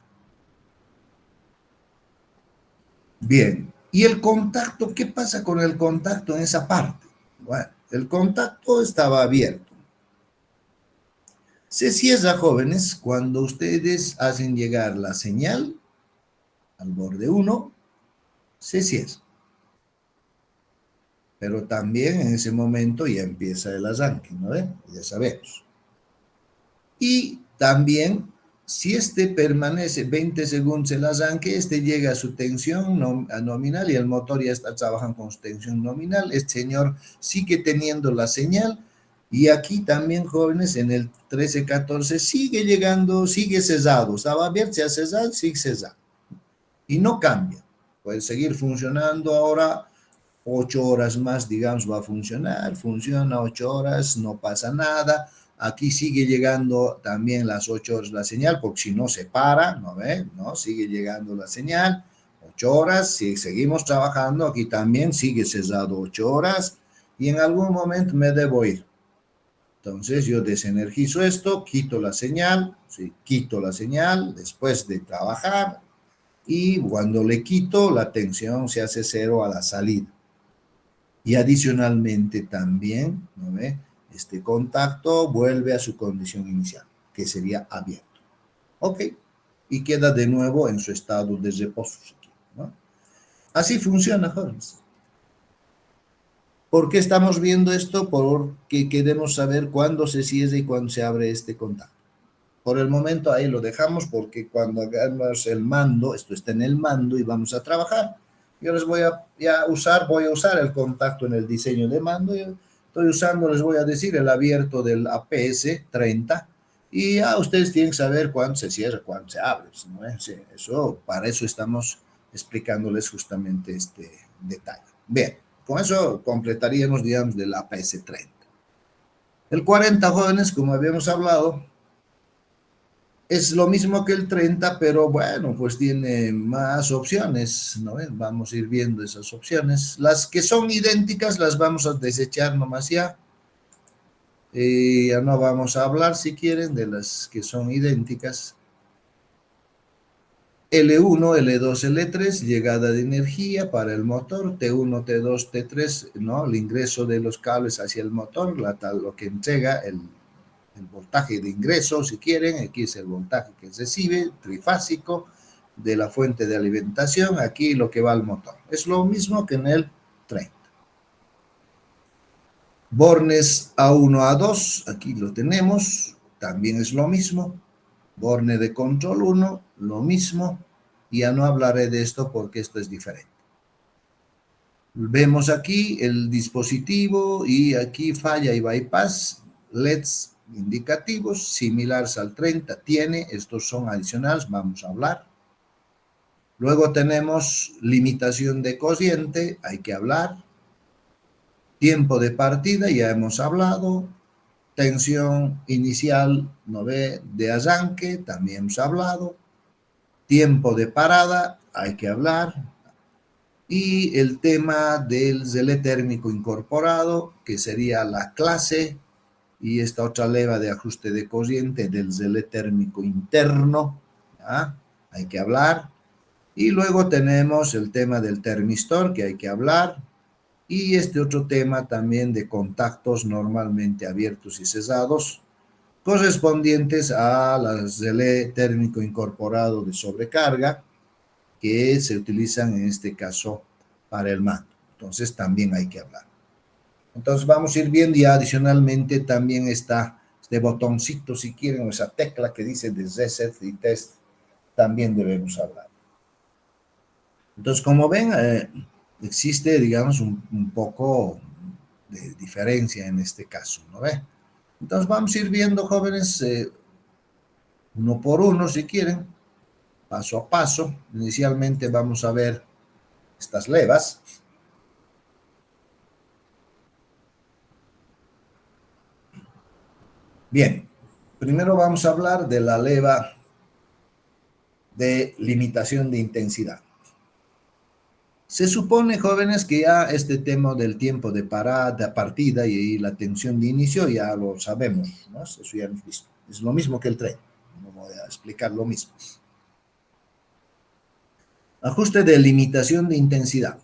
A: Bien, ¿y el contacto? ¿Qué pasa con el contacto en esa parte? Bueno, el contacto estaba abierto. Se cierra, jóvenes, cuando ustedes hacen llegar la señal al borde 1, se cierra. Pero también en ese momento ya empieza el arranque, ¿no ve? Ya sabemos. Y también, si este permanece 20 segundos el arranque, este llega a su tensión nominal y el motor ya está trabajando con su tensión nominal. Este señor sigue teniendo la señal. Y aquí también, jóvenes, en el 13-14 sigue llegando, sigue cesado. Estaba abierto, se ha cesado, sigue cesado. Y no cambia. Puede seguir funcionando ahora 8 horas más, digamos, va a funcionar. Funciona 8 horas, no pasa nada. Aquí sigue llegando también las 8 horas la señal, porque si no se para, ¿no ve? ¿No? Sigue llegando la señal. 8 horas, si seguimos trabajando, aquí también sigue cesado 8 horas. Y en algún momento me debo ir. Entonces yo desenergizo esto, quito la señal, sí, quito la señal después de trabajar y cuando le quito la tensión se hace 0 a la salida. Y adicionalmente también, ¿no ve?, este contacto vuelve a su condición inicial, que sería abierto. Ok, y queda de nuevo en su estado de reposo, ¿no? Así funciona, jóvenes. ¿Por qué estamos viendo esto? Porque queremos saber cuándo se cierra y cuándo se abre este contacto. por el momento ahí lo dejamos porque cuando hagamos el mando, esto está en el mando y vamos a trabajar, yo les voy a usar el contacto en el diseño de mando. Yo estoy usando, les voy a decir, el abierto del APS 30 y ya ustedes tienen que saber cuándo se cierra, cuándo se abre. ¿No? Sí, eso, para eso estamos explicándoles justamente este detalle. Bien, con eso completaríamos, digamos, del APS 30. El 40, jóvenes, como habíamos hablado, es lo mismo que el 30, pero bueno, pues tiene más opciones, ¿no? Vamos a ir viendo esas opciones. Las que son idénticas las vamos a desechar nomás ya. Ya no vamos a hablar, si quieren, de las que son idénticas. L1, L2, L3, llegada de energía para el motor, T1, T2, T3, ¿no? El ingreso de los cables hacia el motor, lo que entrega el voltaje de ingreso, si quieren, aquí es el voltaje que recibe, trifásico, de la fuente de alimentación, aquí lo que va al motor. Es lo mismo que en el 30. Bornes A1, A2, aquí lo tenemos, también es lo mismo. Borne de control 1, lo mismo. Ya no hablaré de esto porque esto es diferente. Vemos aquí el dispositivo y aquí falla y bypass, LEDs indicativos, similares al 30, tiene, estos son adicionales, vamos a hablar. Luego tenemos limitación de cociente, hay que hablar. Tiempo de partida, ya hemos hablado. Tensión inicial, ¿no ve? De arranque, también hemos hablado. Tiempo de parada, hay que hablar. Y el tema del relé térmico incorporado, que sería la clase, y esta otra leva de ajuste de corriente del relé térmico interno, ¿ya? Hay que hablar. Y luego tenemos el tema del termistor, que hay que hablar, y este otro tema también de contactos normalmente abiertos y cesados, correspondientes a la relé térmico incorporado de sobrecarga, que se utilizan en este caso para el mando. Entonces también hay que hablar. Entonces vamos a ir viendo, y adicionalmente también está este botoncito, si quieren, o esa tecla que dice de reset y test, también debemos hablar. Entonces, como ven, existe, digamos, un poco de diferencia en este caso, ¿no ve? Entonces vamos a ir viendo, jóvenes, uno por uno, si quieren, paso a paso. Inicialmente vamos a ver estas levas. Bien, primero vamos a hablar de la leva de limitación de intensidad. Se supone, jóvenes, que ya este tema del tiempo de parada, partida y la tensión de inicio ya lo sabemos, ¿no? Eso ya hemos visto. Es lo mismo que el tren. No voy a explicar lo mismo. Ajuste de limitación de intensidad.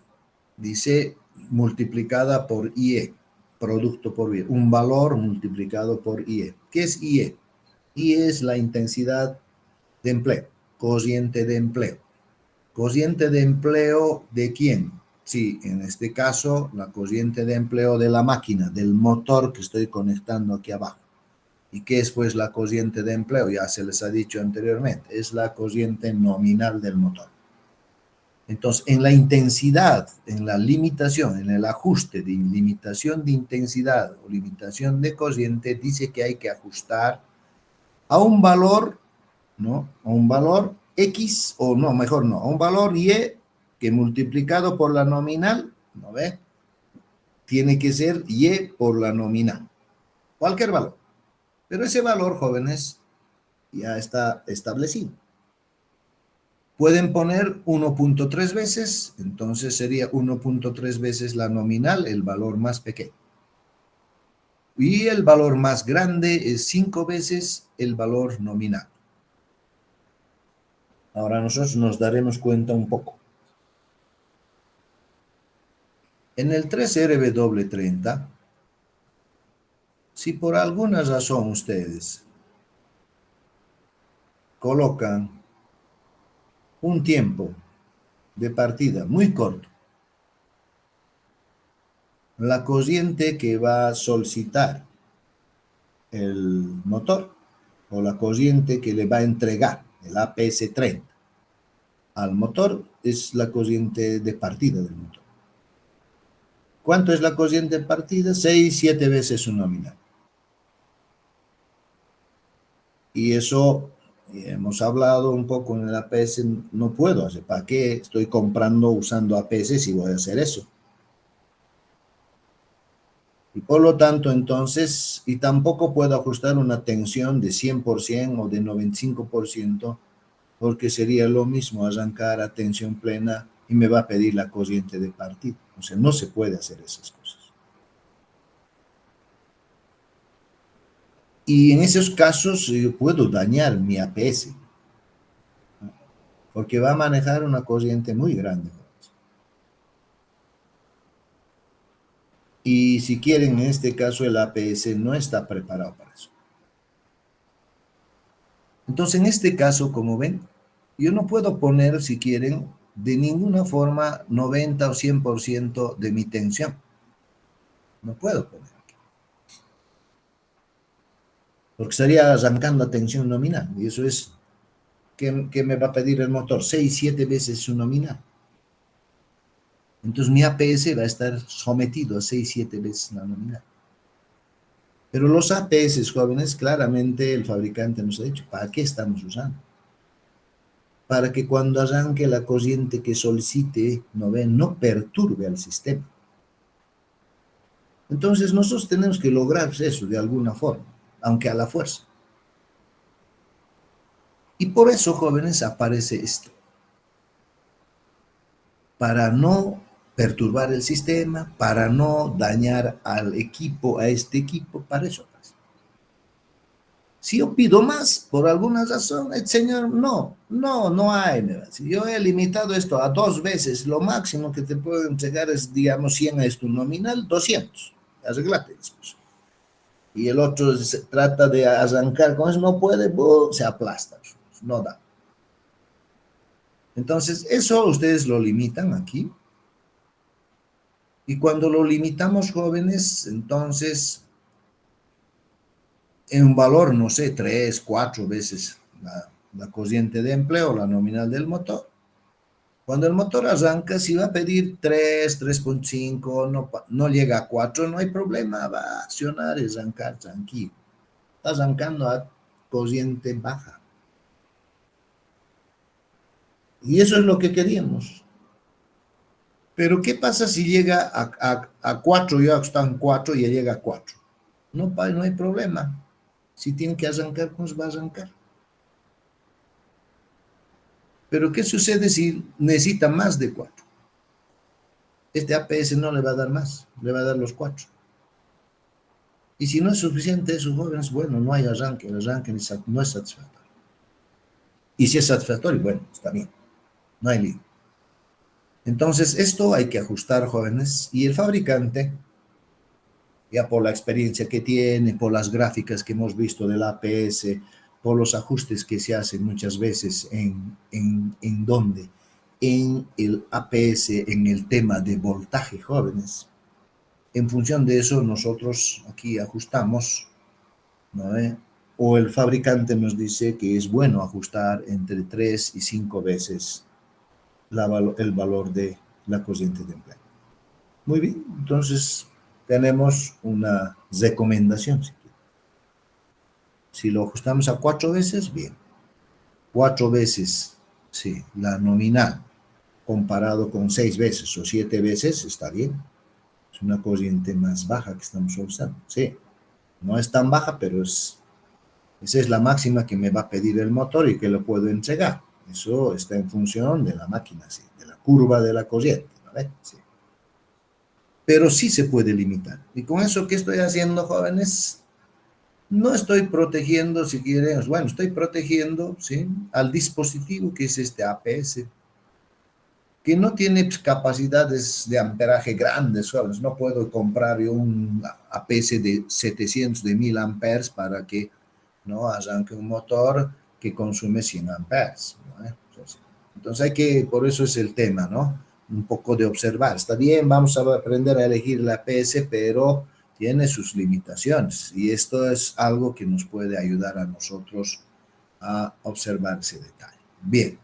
A: Dice multiplicada por IE, producto por IE, un valor multiplicado por IE. ¿Qué es IE? IE es la intensidad de empleo, cociente de empleo. ¿Cociente de empleo de quién? Sí, en este caso, la cociente de empleo de la máquina, del motor que estoy conectando aquí abajo. ¿Y qué es pues la cociente de empleo? Ya se les ha dicho anteriormente, es la cociente nominal del motor. Entonces, en la intensidad, en la limitación, en el ajuste de limitación de intensidad o limitación de cociente, dice que hay que ajustar a un valor, ¿no? A un valor X, o no, mejor no, a un valor Y que multiplicado por la nominal, ¿no ve? Tiene que ser Y por la nominal. Cualquier valor. Pero ese valor, jóvenes, ya está establecido. Pueden poner 1.3 veces, entonces sería 1.3 veces la nominal, el valor más pequeño. Y el valor más grande es 5 veces el valor nominal. Ahora nosotros nos daremos cuenta un poco. En el 3RW30, si por alguna razón ustedes colocan un tiempo de partida muy corto, la cociente que va a solicitar el motor o la corriente que le va a entregar el APS 30 al motor es la corriente de partida del motor. ¿Cuánto es la corriente de partida? 6, 7 veces su nominal. Y eso hemos hablado un poco en el APS, no puedo hacer. ¿Para qué estoy comprando usando APS si voy a hacer eso? Y por lo tanto, entonces, y tampoco puedo ajustar una tensión de 100% o de 95%, porque sería lo mismo arrancar a tensión plena y me va a pedir la corriente de partida. O sea, no se puede hacer esas cosas. Y en esos casos yo puedo dañar mi APS, porque va a manejar una corriente muy grande. Y si quieren, en este caso el APS no está preparado para eso. Entonces, en este caso, como ven, yo no puedo poner, si quieren, de ninguna forma 90 o 100% de mi tensión. No puedo poner aquí. Porque estaría arrancando a tensión nominal. Y eso es, ¿qué me va a pedir el motor? 6, 7 veces su nominal. Entonces mi APS va a estar sometido a 6, 7 veces la nominal. Pero los APS jóvenes, claramente el fabricante nos ha dicho, ¿para qué estamos usando? Para que cuando arranque la corriente que solicite, no perturbe al sistema. Entonces nosotros tenemos que lograr eso de alguna forma, aunque a la fuerza. Y por eso, jóvenes, aparece esto. Para no perturbar el sistema, para no dañar al equipo, a este equipo, para eso pasa. Si yo pido más, por alguna razón, el señor, no hay. Si yo he limitado esto a 2 veces, lo máximo que te puedo entregar es, digamos, 100 es tu nominal, 200. Arreglate después. Y el otro se trata de arrancar con eso, no puede, se aplasta, no da. Entonces, eso ustedes lo limitan aquí. Y cuando lo limitamos, jóvenes, entonces, en un valor, no sé, 3, 4 veces la corriente de empleo, la nominal del motor. Cuando el motor arranca, si va a pedir 3, 3.5, no llega a 4, no hay problema, va a accionar y arrancar tranquilo. Está arrancando a corriente baja. Y eso es lo que queríamos. Pero ¿qué pasa si llega a 4? Ya están 4 y ya llega a 4. No hay problema. Si tiene que arrancar, pues va a arrancar. Pero ¿qué sucede si necesita más de 4? Este APS no le va a dar más, le va a dar los 4. Y si no es suficiente eso, jóvenes, bueno, no hay arranque, el arranque no es satisfactorio. Y si es satisfactorio, bueno, está bien, no hay lío. Entonces, esto hay que ajustar, jóvenes, y el fabricante, ya por la experiencia que tiene, por las gráficas que hemos visto del APS, por los ajustes que se hacen muchas veces en donde, en el APS, en el tema de voltaje, jóvenes. En función de eso, nosotros aquí ajustamos, ¿no? O el fabricante nos dice que es bueno ajustar entre 3 y 5 veces el valor de la corriente de empleo. Muy bien, entonces tenemos una recomendación. Si lo ajustamos a 4 veces, bien. 4 veces, sí, la nominal, comparado con 6 veces o 7 veces, está bien. Es una corriente más baja que estamos usando, sí. No es tan baja, pero esa es la máxima que me va a pedir el motor y que lo puedo entregar. Eso está en función de la máquina, sí, de la curva de la corriente, ¿vale? Sí. Pero sí se puede limitar. Y con eso, ¿qué estoy haciendo, jóvenes? No estoy protegiendo, si quieren, bueno, estoy protegiendo, ¿sí?, al dispositivo que es este APS, que no tiene capacidades de amperaje grandes, jóvenes. No puedo comprar un APS de 700, de 1000 amperes para que no arranque un motor que consume 100 amperes, ¿no? Entonces hay que, por eso es el tema, ¿no? Un poco de observar. Está bien, vamos a aprender a elegir la APS, pero tiene sus limitaciones y esto es algo que nos puede ayudar a nosotros a observar ese detalle. Bien.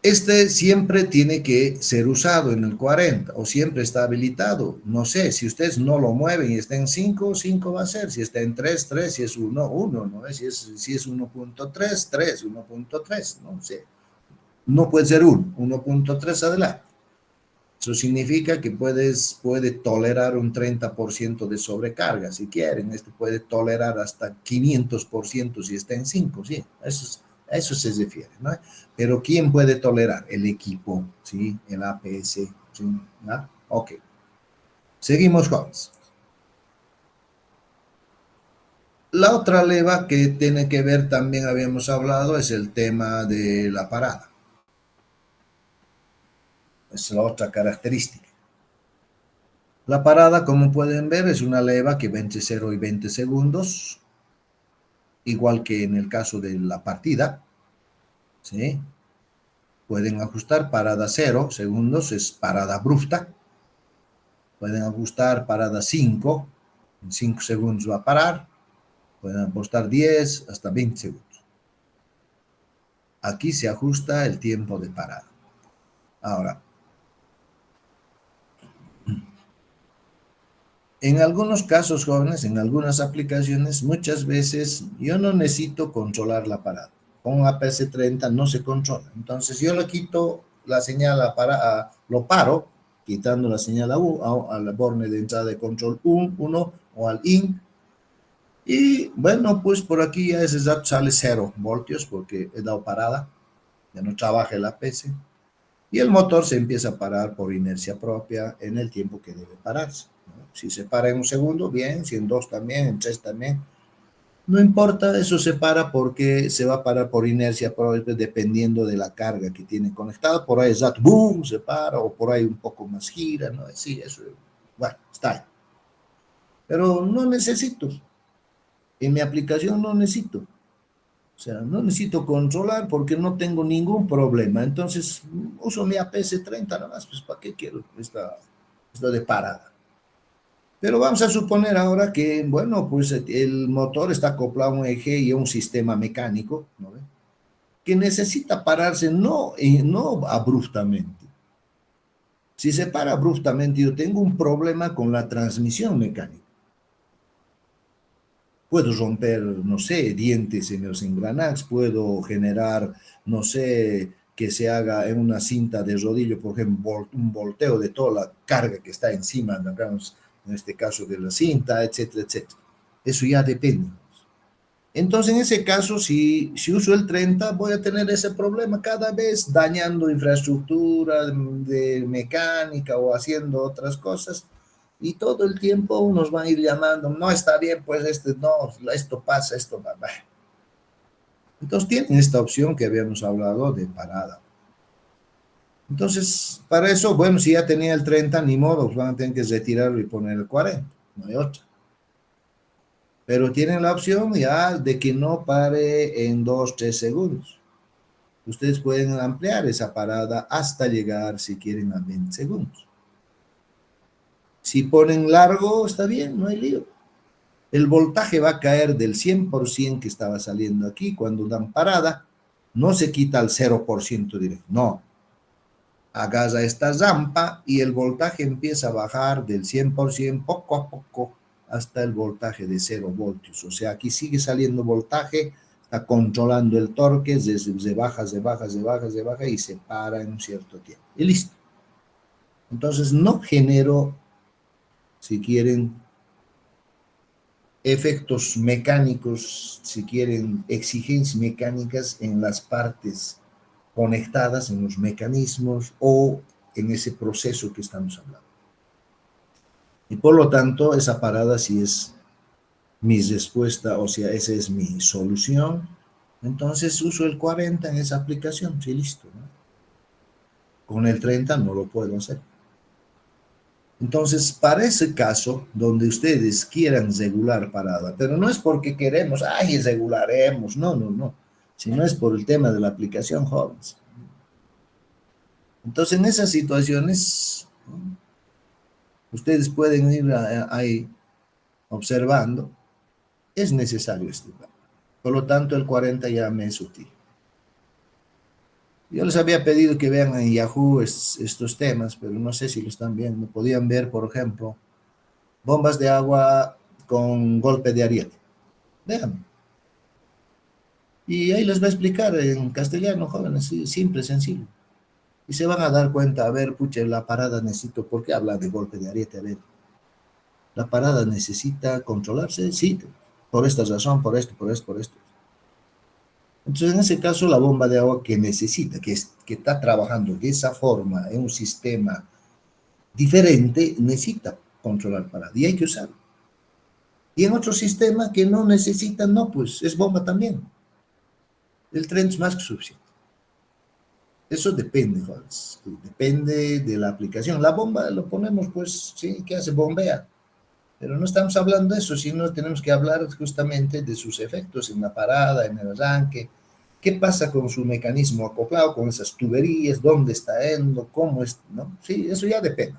A: Este siempre tiene que ser usado en el 40 o siempre está habilitado. No sé, si ustedes no lo mueven y está en 5, 5 va a ser. Si está en 3, 3. Si es 1, 1. ¿No? Si es 1.3, 3, 1.3. No sé. No puede ser 1, 1.3 adelante. Eso significa que puede tolerar un 30% de sobrecarga, si quieren. Este puede tolerar hasta 500% si está en 5, sí. A eso se refiere, ¿no? Pero ¿quién puede tolerar? El equipo, ¿sí? El APS, ¿sí? ¿No? Ok. Seguimos, jóvenes. La otra leva que tiene que ver, también habíamos hablado, es el tema de la parada. Es la otra característica. La parada, como pueden ver, es una leva que vence 0 y 20 segundos, igual que en el caso de la partida, ¿sí? Pueden ajustar parada 0 segundos, es parada abrupta. Pueden ajustar parada 5, en 5 segundos va a parar. Pueden ajustar 10 hasta 20 segundos. Aquí se ajusta el tiempo de parada. Ahora, en algunos casos, jóvenes, en algunas aplicaciones, muchas veces yo no necesito controlar la parada. Con APS 30 no se controla. Entonces yo le quito la señal lo paro, quitando la señal al borne de entrada de control 1 o al IN. Y bueno, pues por aquí ya ese dato sale 0 voltios porque he dado parada, ya no trabaja el APS. Y el motor se empieza a parar por inercia propia en el tiempo que debe pararse, ¿no? Si se para en un segundo, bien, si en 2 también, en 3 también. No importa, eso se para porque se va a parar por inercia propia dependiendo de la carga que tiene conectada. Por ahí exacto, boom, se para, o por ahí un poco más gira, ¿no? Sí, eso, bueno, está ahí. Pero no necesito, en mi aplicación no necesito. O sea, no necesito controlar porque no tengo ningún problema. Entonces, uso mi APS 30 nada más, pues ¿para qué quiero esta de parada? Pero vamos a suponer ahora que, bueno, pues el motor está acoplado a un eje y a un sistema mecánico, ¿no? Que necesita pararse no abruptamente. Si se para abruptamente, yo tengo un problema con la transmisión mecánica. Puedo romper, no sé, dientes en los engranajes, puedo generar, no sé, que se haga en una cinta de rodillo, por ejemplo, un volteo de toda la carga que está encima, digamos, en este caso de la cinta, etcétera, etcétera. Eso ya depende. Entonces, en ese caso, si uso el 30, voy a tener ese problema cada vez dañando infraestructura de mecánica o haciendo otras cosas. Y todo el tiempo nos van a ir llamando, no está bien, pues no, esto pasa, esto va. Entonces tienen esta opción que habíamos hablado de parada. Entonces, para eso, bueno, si ya tenía el 30, ni modo, van a tener que retirarlo y poner el 40, no hay otra. Pero tienen la opción ya de que no pare en 2, 3 segundos. Ustedes pueden ampliar esa parada hasta llegar, si quieren, a 20 segundos. Si ponen largo, está bien, no hay lío. El voltaje va a caer del 100% que estaba saliendo aquí. Cuando dan parada, no se quita al 0% directo, no. Agarra esta rampa y el voltaje empieza a bajar del 100% poco a poco hasta el voltaje de 0 voltios. O sea, aquí sigue saliendo voltaje, está controlando el torque, se baja, se baja, se baja, se baja y se para en un cierto tiempo. Y listo. Entonces no genero, si quieren, efectos mecánicos, si quieren, exigencias mecánicas en las partes conectadas, en los mecanismos o en ese proceso que estamos hablando. Y por lo tanto, esa parada sí es mi respuesta, o sea, esa es mi solución. Entonces uso el 40 en esa aplicación, sí, listo, ¿no? Con el 30 no lo puedo hacer. Entonces, para ese caso, donde ustedes quieran regular parada, pero no es porque queremos, ay, regularemos, no, no, no, sino es por el tema de la aplicación, jóvenes. Entonces, en esas situaciones, Ustedes pueden ir ahí observando. Es necesario este plan. Por lo tanto, el 40 ya me es útil. Yo les había pedido que vean en Yahoo estos temas, pero no sé si lo están viendo. Podían ver, por ejemplo, bombas de agua con golpe de ariete. Vean. Y ahí les va a explicar en castellano, jóvenes, simple, sencillo. Y se van a dar cuenta, a ver, pucha, la parada necesito, ¿por qué habla de golpe de ariete? A ver, la parada necesita controlarse, sí, por esta razón, por esto, por esto, por esto. Entonces, en ese caso, la bomba de agua que necesita, que está trabajando de esa forma en un sistema diferente, necesita controlar parada y hay que usarlo. Y en otro sistema que no necesita, no, pues es bomba también. El tren es más que suficiente. Eso depende, jóvenes. Depende de la aplicación. La bomba lo ponemos, pues, sí, ¿qué hace? Bombea. Pero no estamos hablando de eso, sino tenemos que hablar justamente de sus efectos en la parada, en el arranque. ¿Qué pasa con su mecanismo acoplado, con esas tuberías? ¿Dónde está yendo? ¿Cómo es? ¿No? Sí, eso ya depende.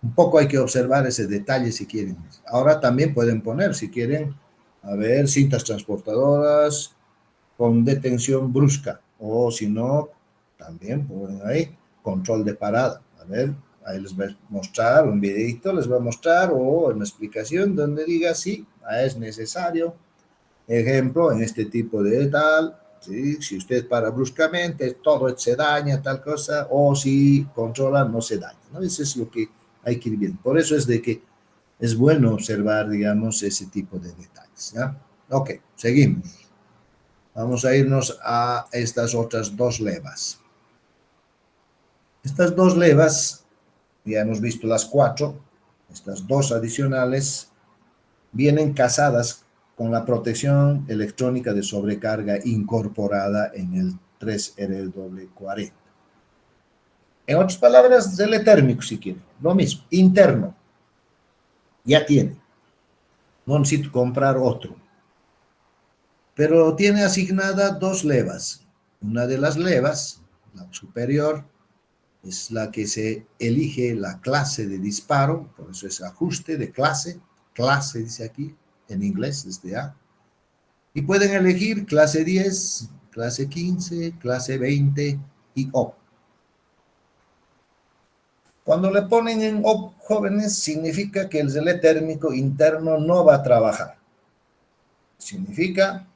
A: Un poco hay que observar ese detalle si quieren. Ahora también pueden poner, si quieren, a ver, cintas transportadoras con detención brusca. O si no, también ponen ahí control de parada. A ver, ahí les voy a mostrar un videito, les voy a mostrar o una explicación donde diga sí, es necesario. Ejemplo, en este tipo de tal, ¿sí? Si usted para bruscamente, todo se daña, tal cosa, o si controla, no se daña, ¿no? Eso es lo que hay que ir viendo. Por eso es de que es bueno observar, digamos, ese tipo de detalles, ¿ya? Ok, seguimos. Vamos a irnos a estas otras dos levas. Estas dos levas, ya hemos visto las cuatro, estas dos adicionales, vienen casadas con la protección electrónica de sobrecarga incorporada en el 3RW40. En otras palabras, el térmico, si quiere, lo mismo, interno, ya tiene. No necesito comprar otro. Pero tiene asignada dos levas. Una de las levas, la superior, es la que se elige la clase de disparo, por eso es ajuste de clase dice aquí, en inglés, desde A. Y pueden elegir clase 10, clase 15, clase 20 y OP. Cuando le ponen en OP jóvenes, significa que el relé térmico interno no va a trabajar. Significa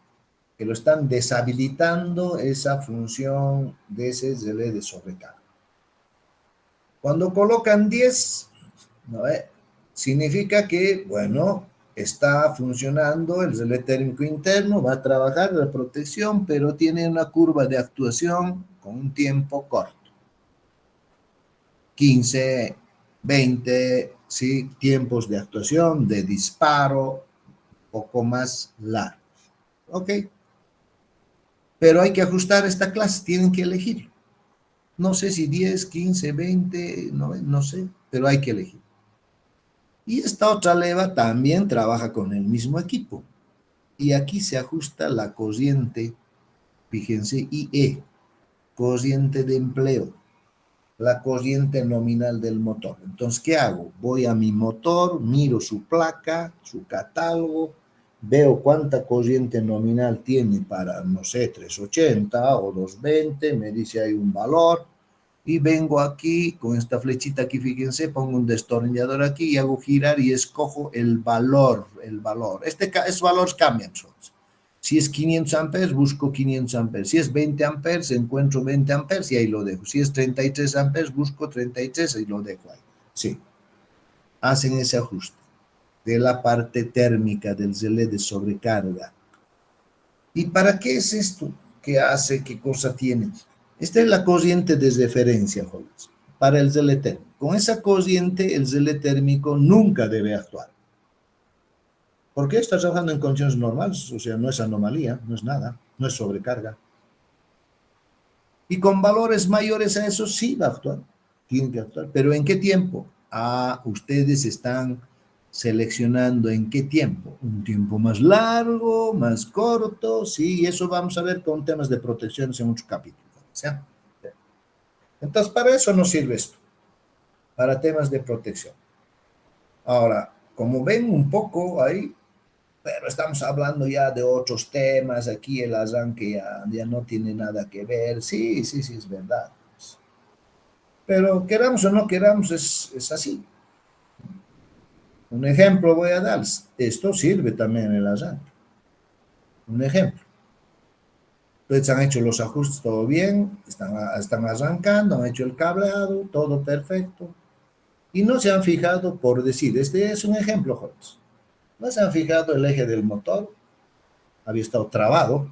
A: que lo están deshabilitando esa función de ese relé de sobrecarga. Cuando colocan 10, ¿no? Significa que, bueno, está funcionando el relé térmico interno, va a trabajar la protección, pero tiene una curva de actuación con un tiempo corto. 15, 20, ¿sí? Tiempos de actuación, de disparo, poco más largos. ¿Ok? Pero hay que ajustar esta clase, tienen que elegir. No sé si 10, 15, 20, no sé, pero hay que elegir. Y esta otra leva también trabaja con el mismo equipo. Y aquí se ajusta la corriente, fíjense, IE, corriente de empleo, la corriente nominal del motor. Entonces, ¿qué hago? Voy a mi motor, miro su placa, su catálogo, veo cuánta corriente nominal tiene para, no sé, 380 o 220, me dice hay un valor, y vengo aquí con esta flechita aquí, fíjense, pongo un destornillador aquí y hago girar y escojo el valor, el valor. Estos valores cambian. Si es 500 amperes, busco 500 amperes. Si es 20 amperes, encuentro 20 amperes y ahí lo dejo. Si es 33 amperes, busco 33 y lo dejo ahí. Sí, hacen ese ajuste de la parte térmica del relé de sobrecarga. ¿Y para qué es esto? ¿Qué hace? ¿Qué cosa tiene? Esta es la corriente de referencia, jóvenes, para el relé térmico. Con esa corriente, el relé térmico nunca debe actuar. Porque está trabajando en condiciones normales, o sea, no es anomalía, no es nada, no es sobrecarga. Y con valores mayores a eso sí va a actuar, tiene que actuar. ¿Pero en qué tiempo? Ustedes están seleccionando en qué tiempo. Un tiempo más largo, más corto, sí, eso vamos a ver con temas de protecciones en otro capítulo. ¿Sí? Entonces, para eso nos sirve esto. para temas de protección. Ahora, como ven un poco ahí, pero estamos hablando ya de otros temas, aquí el arranque ya no tiene nada que ver, sí, sí, sí, es verdad. Pero queramos o no queramos, es así. Un ejemplo voy a dar, esto sirve también en el arranque. Un ejemplo. Entonces han hecho los ajustes todo bien, están arrancando, han hecho el cableado, todo perfecto. Y no se han fijado, por decir, este es un ejemplo, jóvenes. No se han fijado el eje del motor, había estado trabado,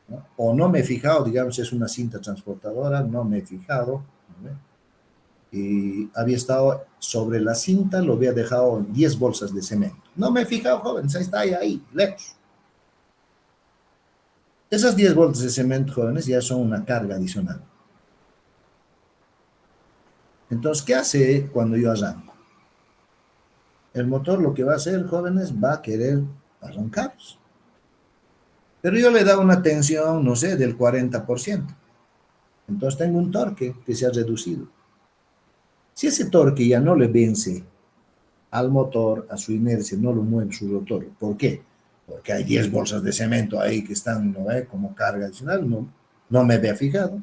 A: ¿no? O no me he fijado, digamos, es una cinta transportadora, no me he fijado, ¿no? Y había estado sobre la cinta, lo había dejado en 10 bolsas de cemento. No me he fijado, jóvenes, ahí está, ahí, lejos. Esas 10 bolsas de cemento, jóvenes, ya son una carga adicional. Entonces, ¿qué hace cuando yo arranco? El motor lo que va a hacer, jóvenes, va a querer arrancar. Pero yo le he dado una tensión, no sé, del 40%. Entonces tengo un torque que se ha reducido. Si ese torque ya no le vence al motor, a su inercia, no lo mueve su rotor. ¿Por qué? Porque hay 10 bolsas de cemento ahí que están, ¿no? Como carga adicional. No, no me había fijado.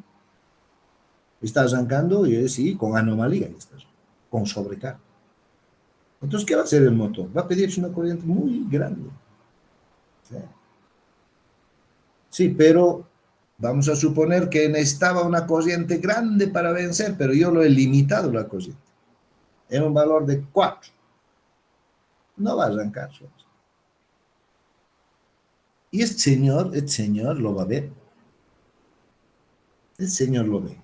A: Está arrancando y sí, con anomalía, con sobrecarga. Entonces, ¿qué va a hacer el motor? Va a pedirse una corriente muy grande. Sí, sí, pero vamos a suponer que necesitaba una corriente grande para vencer, pero yo lo he limitado la corriente. En un valor de 4. No va a arrancar. Y el señor lo va a ver. El señor lo ve.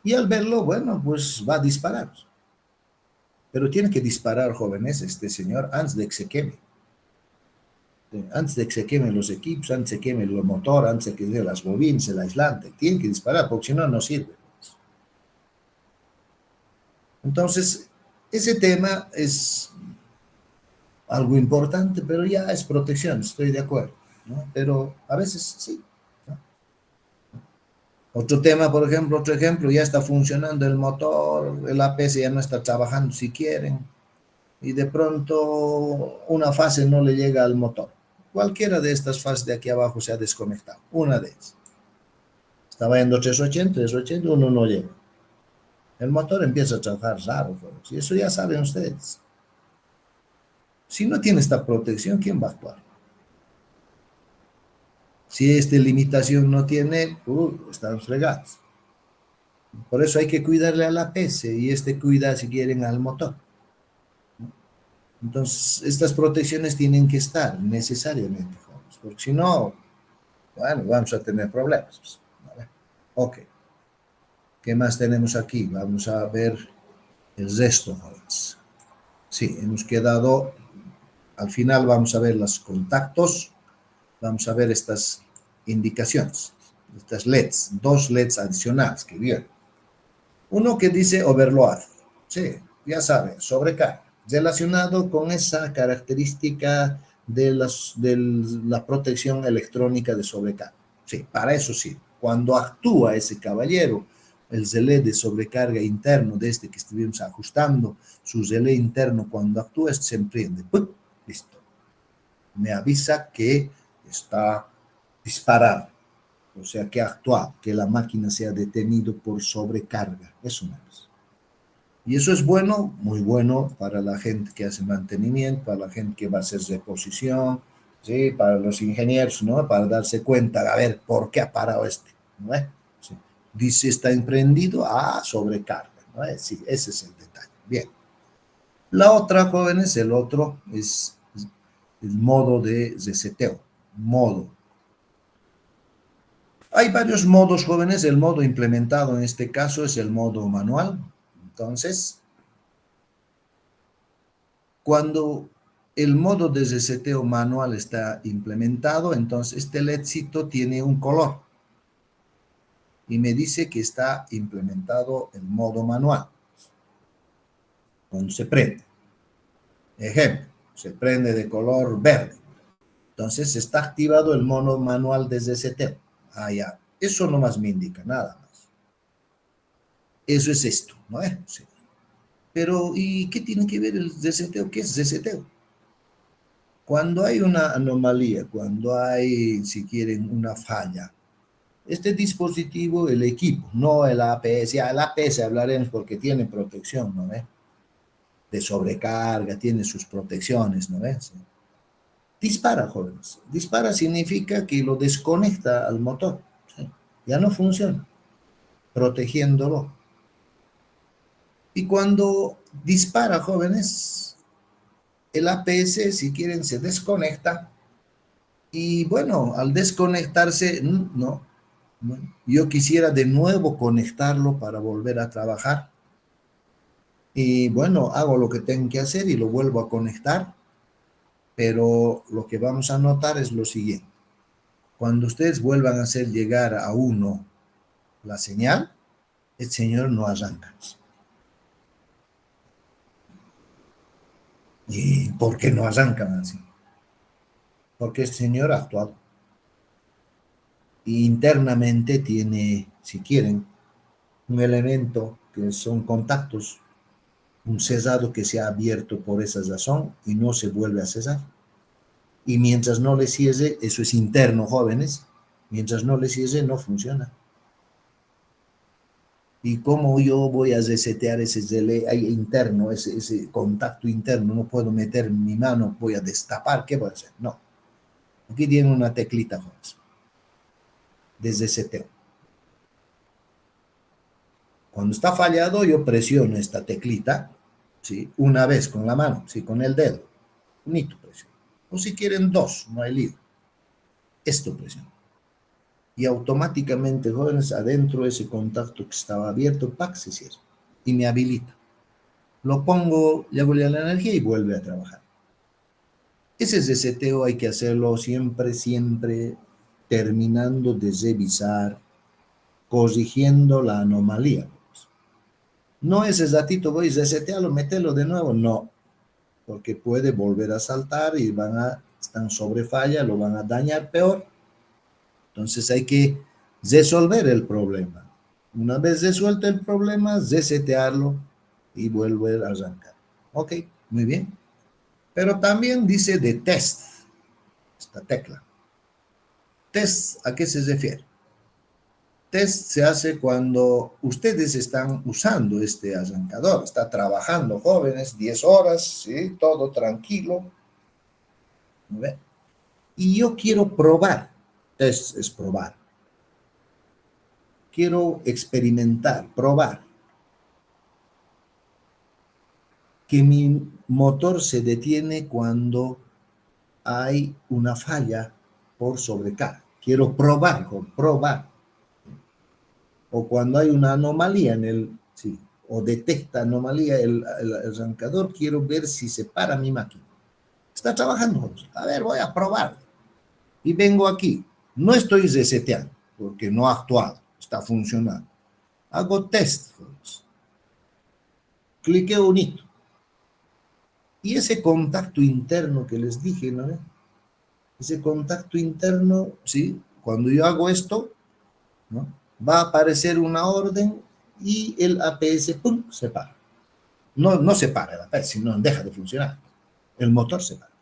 A: Y al verlo, bueno, pues va a disparar. Pero tiene que disparar, jóvenes, este señor, antes de que se queme. Antes de que se quemen los equipos, antes de que se queme el motor, antes de que se las bobinas, el aislante. Tiene que disparar, porque si no, no sirve. Entonces, ese tema es algo importante, pero ya es protección, estoy de acuerdo, ¿no? Pero a veces sí, ¿no? Otro tema, por ejemplo, otro ejemplo, ya está funcionando el motor, el APS ya no está trabajando si quieren, y de pronto una fase no le llega al motor. Cualquiera de estas fases de aquí abajo se ha desconectado, una de ellas. Estaba yendo 380, uno no llega. El motor empieza a trabajar raro, y eso ya saben ustedes. Si no tiene esta protección, ¿quién va a actuar? Si esta limitación no tiene, están fregados. Por eso hay que cuidarle a la PC y cuida, si quieren, al motor. Entonces, estas protecciones tienen que estar necesariamente, jóvenes, porque si no, bueno, vamos a tener problemas. ¿Vale? Ok. ¿Qué más tenemos aquí? Vamos a ver el resto, jóvenes. Sí, hemos quedado, al final vamos a ver los contactos, vamos a ver estas indicaciones, estas LEDs, dos LEDs adicionales que vieron. Uno que dice overload, sí, ya saben, sobrecarga, relacionado con esa característica de la protección electrónica de sobrecarga. Sí, para eso sí. Cuando actúa ese caballero, el relé de sobrecarga interno, desde que estuvimos ajustando su relé interno, cuando actúa, se emprende. ¡Pum! Listo. Me avisa que está disparado. O sea, que ha actuado, que la máquina se ha detenido por sobrecarga. Eso no es. Y eso es bueno, muy bueno para la gente que hace mantenimiento, para la gente que va a hacer reposición, ¿sí? Para los ingenieros, ¿no? Para darse cuenta, a ver, ¿por qué ha parado este? ¿No es? ¿Sí? Dice, está emprendido, sobrecarga, ¿no es? Sí, ese es el detalle. Bien. La otra, jóvenes, el otro es el modo de reseteo. Modo. Hay varios modos, jóvenes. El modo implementado en este caso es el modo manual. Entonces, cuando el modo de reseteo manual está implementado, entonces este LEDcito tiene un color y me dice que está implementado el modo manual. Cuando se prende. Ejemplo, se prende de color verde. Entonces está activado el modo manual de reseteo. Ya. Eso nomás me indica, nada más. Eso es esto, ¿no es? Sí. Pero, ¿y qué tiene que ver el reseteo? ¿Qué es reseteo? Cuando hay una anomalía, cuando hay, si quieren, una falla, este dispositivo, el equipo, no el APS, el APS hablaremos porque tiene protección, ¿no ves? De sobrecarga, tiene sus protecciones, ¿no ves? Dispara, jóvenes. Dispara significa que lo desconecta al motor. ¿Sí? Ya no funciona, protegiéndolo. Y cuando dispara, jóvenes, el APS, si quieren, se desconecta. Y bueno, al desconectarse, no, yo quisiera de nuevo conectarlo para volver a trabajar. Y bueno, hago lo que tengo que hacer y lo vuelvo a conectar. Pero lo que vamos a notar es lo siguiente. Cuando ustedes vuelvan a hacer llegar a uno la señal, el señor no arranca. ¿Y por qué no arrancan así? Porque el señor ha actuado. Y internamente tiene, si quieren, un elemento que son contactos, un cesado que se ha abierto por esa razón y no se vuelve a cesar. Y mientras no le cierre, eso es interno, jóvenes, mientras no le cierre no funciona. ¿Y cómo yo voy a resetear ese relé interno, ese contacto interno? No puedo meter mi mano, voy a destapar, ¿qué voy a hacer? No. Aquí tiene una teclita, jóvenes, de reseteo. Cuando está fallado, yo presiono esta teclita, ¿sí? Una vez con la mano, ¿sí? Con el dedo. Unito presión. O si quieren dos, no hay lío. Esto presión. Y automáticamente, jóvenes, adentro ese contacto que estaba abierto, ¡pac!, se cierra. Y me habilita. Lo pongo, le hago la energía y vuelve a trabajar. Ese reseteo hay que hacerlo siempre, siempre terminando de revisar, corrigiendo la anomalía. No ese ratito voy, resetearlo, meterlo de nuevo, no, porque puede volver a saltar y están sobre falla, lo van a dañar peor. Entonces hay que resolver el problema. Una vez resuelto el problema, resetearlo y volver a arrancar. Ok, muy bien. Pero también dice de test, esta tecla. Test, ¿a qué se refiere? Test se hace cuando ustedes están usando este arrancador, está trabajando jóvenes, 10 horas, ¿sí? Todo tranquilo. ¿Ve? Y yo quiero probar, test es probar. Quiero experimentar, probar que mi motor se detiene cuando hay una falla por sobrecarga. Quiero probar, probar. O cuando hay una anomalía en el, sí, o detecta anomalía el arrancador, quiero ver si se para mi máquina. Está trabajando. A ver, voy a probar. Y vengo aquí. No estoy reseteando, porque no ha actuado. Está funcionando. Hago test. Cliqueo unito. Y ese contacto interno que les dije, ¿no? Ese contacto interno, ¿sí? Cuando yo hago esto, ¿no? Va a aparecer una orden y el APS, ¡pum!, se para. No, no se para el APS, sino deja de funcionar. El motor se para.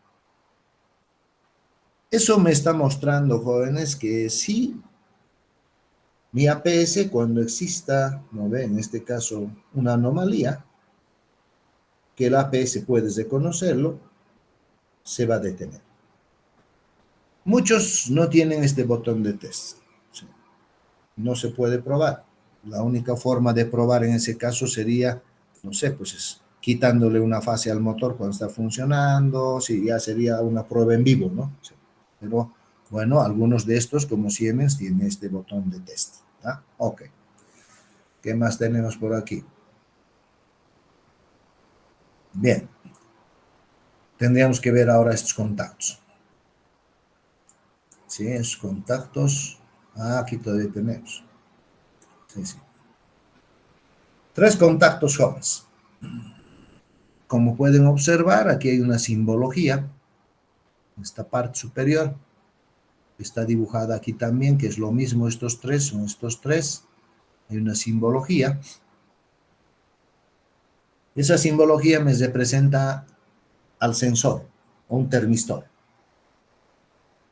A: Eso me está mostrando, jóvenes, que sí, mi APS, cuando exista, ¿no ve? En este caso, una anomalía, que el APS puede reconocerlo, se va a detener. Muchos no tienen este botón de test. ¿Sí? No se puede probar. La única forma de probar en ese caso sería, no sé, pues es quitándole una fase al motor cuando está funcionando, sí, ya sería una prueba en vivo, ¿no? Sí. Pero bueno, algunos de estos, como Siemens, tienen este botón de test. ¿Ah? Ok. ¿Qué más tenemos por aquí? Bien. Tendríamos que ver ahora estos contactos. Sí, esos contactos. Ah, aquí todavía tenemos. Sí, sí. 3 contactos jóvenes. Como pueden observar, aquí hay una simbología. Esta parte superior está dibujada aquí también, que es lo mismo, estos tres, son estos tres. Hay una simbología. Esa simbología me representa al sensor, o un termistor,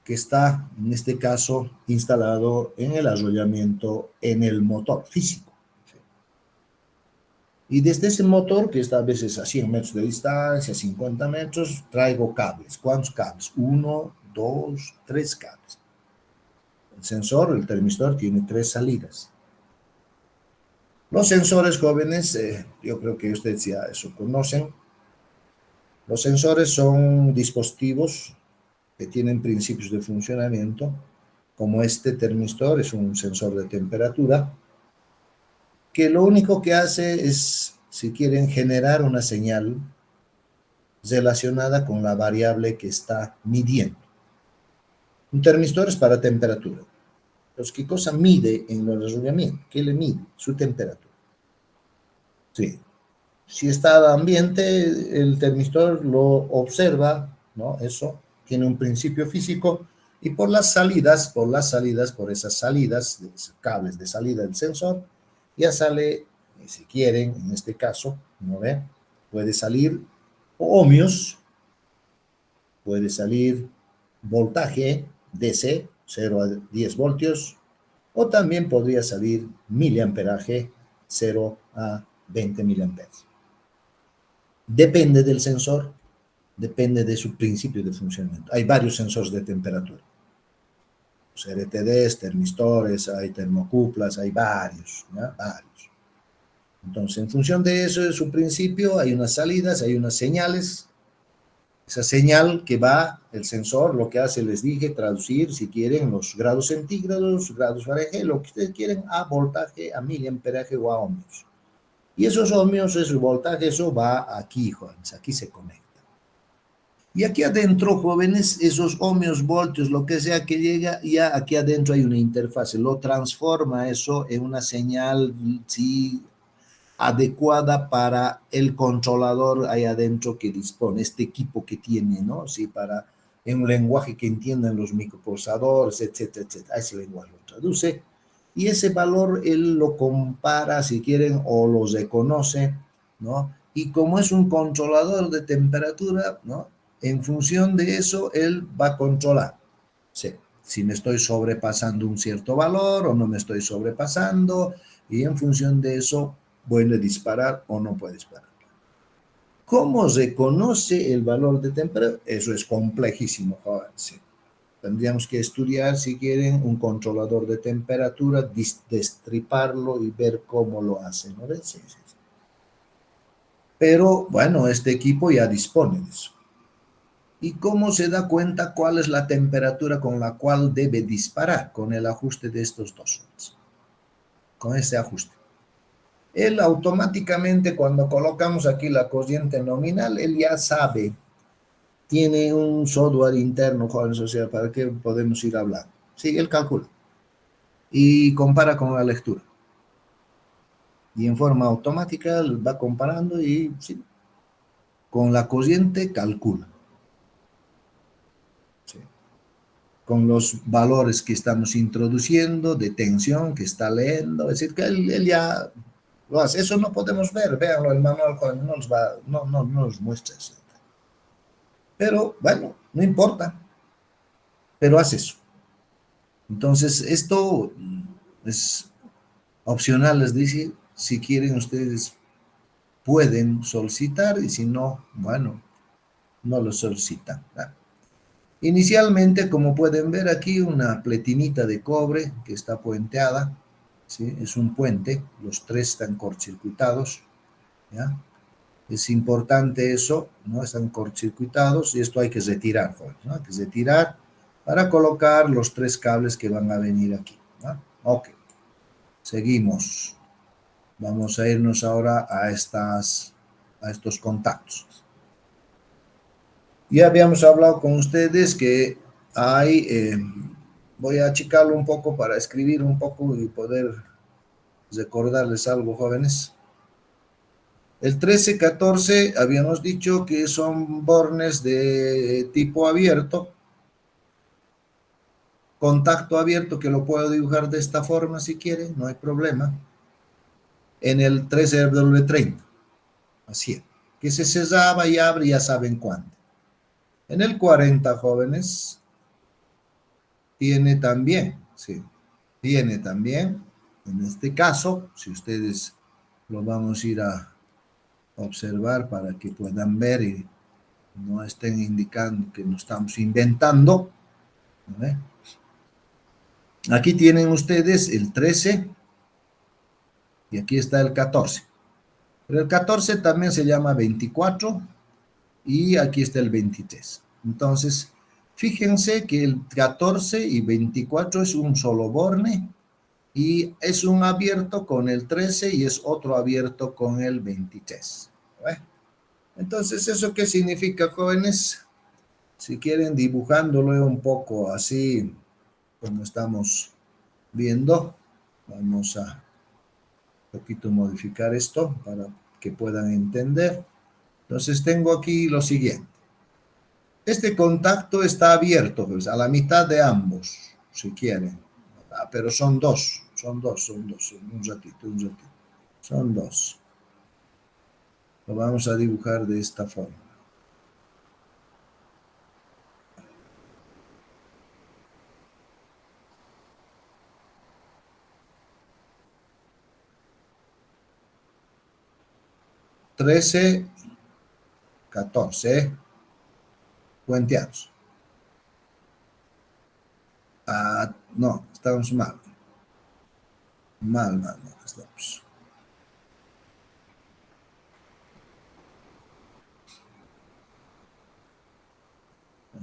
A: que está, en este caso, instalado en el arrollamiento en el motor físico. Y desde ese motor, que está a veces a 100 metros de distancia, 50 metros, traigo cables. ¿Cuántos cables? Uno, dos, tres cables. El sensor, el termistor, tiene tres salidas. Los sensores jóvenes, yo creo que ustedes ya eso conocen. Los sensores son dispositivos que tienen principios de funcionamiento, como este termistor es un sensor de temperatura, que lo único que hace es, si quieren, generar una señal relacionada con la variable que está midiendo. Un termistor es para temperatura. Entonces, ¿qué cosa mide en el arrollamiento? ¿Qué le mide? Su temperatura. Sí. Si está ambiente, el termistor lo observa, ¿no? Eso tiene un principio físico y por por esas salidas, de esos cables de salida del sensor, ya sale, si quieren, en este caso, ¿no ve? Puede salir ohmios, puede salir voltaje DC, 0 a 10 voltios, o también podría salir miliamperaje, 0 a 20 miliamperes. Depende del sensor, depende de su principio de funcionamiento. Hay varios sensores de temperatura. Los RTDs, termistores, hay termocuplas, hay varios, ¿ya? Varios. Entonces, en función de eso, de su principio, hay unas salidas, hay unas señales. Esa señal que va, el sensor, lo que hace, les dije, traducir, si quieren, los grados centígrados, grados Fahrenheit, lo que ustedes quieren, a voltaje, a miliamperaje o a ohmios. Y esos ohmios, ese voltaje, eso va aquí, jóvenes, aquí se conecta. Y aquí adentro, jóvenes, esos ohmios, voltios, lo que sea que llega, ya aquí adentro hay una interfase, lo transforma eso en una señal, sí, adecuada para el controlador ahí adentro que dispone, este equipo que tiene, ¿no? Sí, para en un lenguaje que entiendan los microprocesadores, etcétera, etcétera. Ese lenguaje lo traduce y ese valor él lo compara, si quieren, o lo reconoce, ¿no? Y como es un controlador de temperatura, ¿no? En función de eso, él va a controlar. Sí, si me estoy sobrepasando un cierto valor o no me estoy sobrepasando, y en función de eso, puede disparar o no puede disparar. ¿Cómo reconoce el valor de temperatura? Eso es complejísimo, joven. Sí. Tendríamos que estudiar, si quieren, un controlador de temperatura, destriparlo y ver cómo lo hace, ¿no? Sí, sí, sí. Pero, bueno, este equipo ya dispone de eso. ¿Y cómo se da cuenta cuál es la temperatura con la cual debe disparar? Con el ajuste de estos dos ohms. Con este ajuste. Él automáticamente, cuando colocamos aquí la corriente nominal, él ya sabe, tiene un software interno, jóvenes, o sea, para qué podemos ir hablando. Sí, él calcula y compara con la lectura. Y en forma automática va comparando y sí, con la corriente calcula. Sí. Con los valores que estamos introduciendo, de tensión que está leyendo, es decir, que él ya lo hace. Eso no podemos ver, véanlo, el manual no nos muestra eso. Pero bueno, no importa, pero hace eso. Entonces, esto es opcional, les dice, si quieren ustedes pueden solicitar y si no, bueno, no lo solicitan. ¿Verdad? Inicialmente, como pueden ver aquí, una pletinita de cobre que está puenteada, ¿sí? Es un puente, los tres están cortocircuitados, ¿ya? Es importante eso, ¿no? Están cortocircuitados y esto hay que retirar, ¿no? Hay que retirar para colocar los tres cables que van a venir aquí, ¿no? Ok, seguimos. Vamos a irnos ahora a estos contactos. Ya habíamos hablado con ustedes que hay, voy a achicarlo un poco para escribir un poco y poder recordarles algo, jóvenes. El 13-14 habíamos dicho que son bornes de tipo abierto, contacto abierto, que lo puedo dibujar de esta forma si quieren, no hay problema. En el 13W30. así, que se cerraba y abre, ya saben cuándo. En el 40, jóvenes, tiene también, sí, tiene también, en este caso, si ustedes lo vamos a ir a observar para que puedan ver y no estén indicando que no estamos inventando, ¿no? Aquí tienen ustedes el 13 y aquí está el 14. Pero el 14 también se llama 24 y aquí está el 23. Entonces, fíjense que el 14 y 24 es un solo borne y es un abierto con el 13 y es otro abierto con el 23. ¿Ve? Entonces, ¿eso qué significa, jóvenes? Si quieren dibujándolo un poco así como estamos viendo, vamos a un poquito modificar esto para que puedan entender. Entonces tengo aquí lo siguiente. Este contacto está abierto, pues, a la mitad de ambos, si quieren. Pero son dos. Un ratito. Son dos. Lo vamos a dibujar de esta forma. Trece, 14, puenteados. No, estamos mal. Mal, estamos.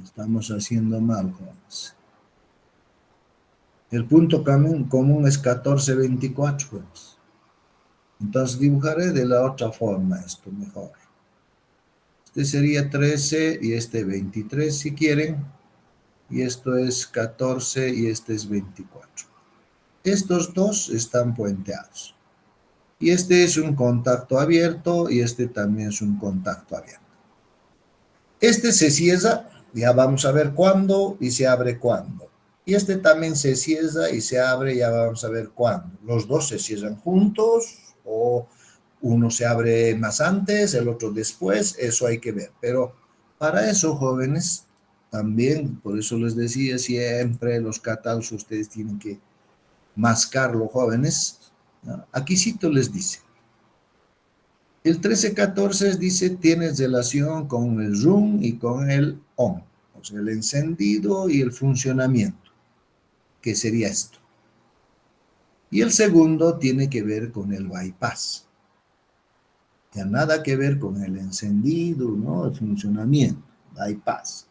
A: Estamos haciendo mal, jóvenes. El punto común es 14, 24, jóvenes. Entonces dibujaré de la otra forma esto mejor. Este sería 13 y este 23 si quieren. Y esto es 14 y este es 24. Estos dos están puenteados. Y este es un contacto abierto y este también es un contacto abierto. Este se cierra, ya vamos a ver cuándo, y se abre cuándo. Y este también se cierra y se abre, ya vamos a ver cuándo. Los dos se cierran juntos o uno se abre más antes, el otro después, eso hay que ver. Pero para eso, jóvenes, también, por eso les decía, siempre los catálogos ustedes tienen que mascarlo, jóvenes, ¿no? Aquí cito les dice, el 13-14 dice, tienes relación con el run y con el on, o sea, el encendido y el funcionamiento, que sería esto. Y el segundo tiene que ver con el bypass. Ya nada que ver con el encendido, ¿no? El funcionamiento, bypass.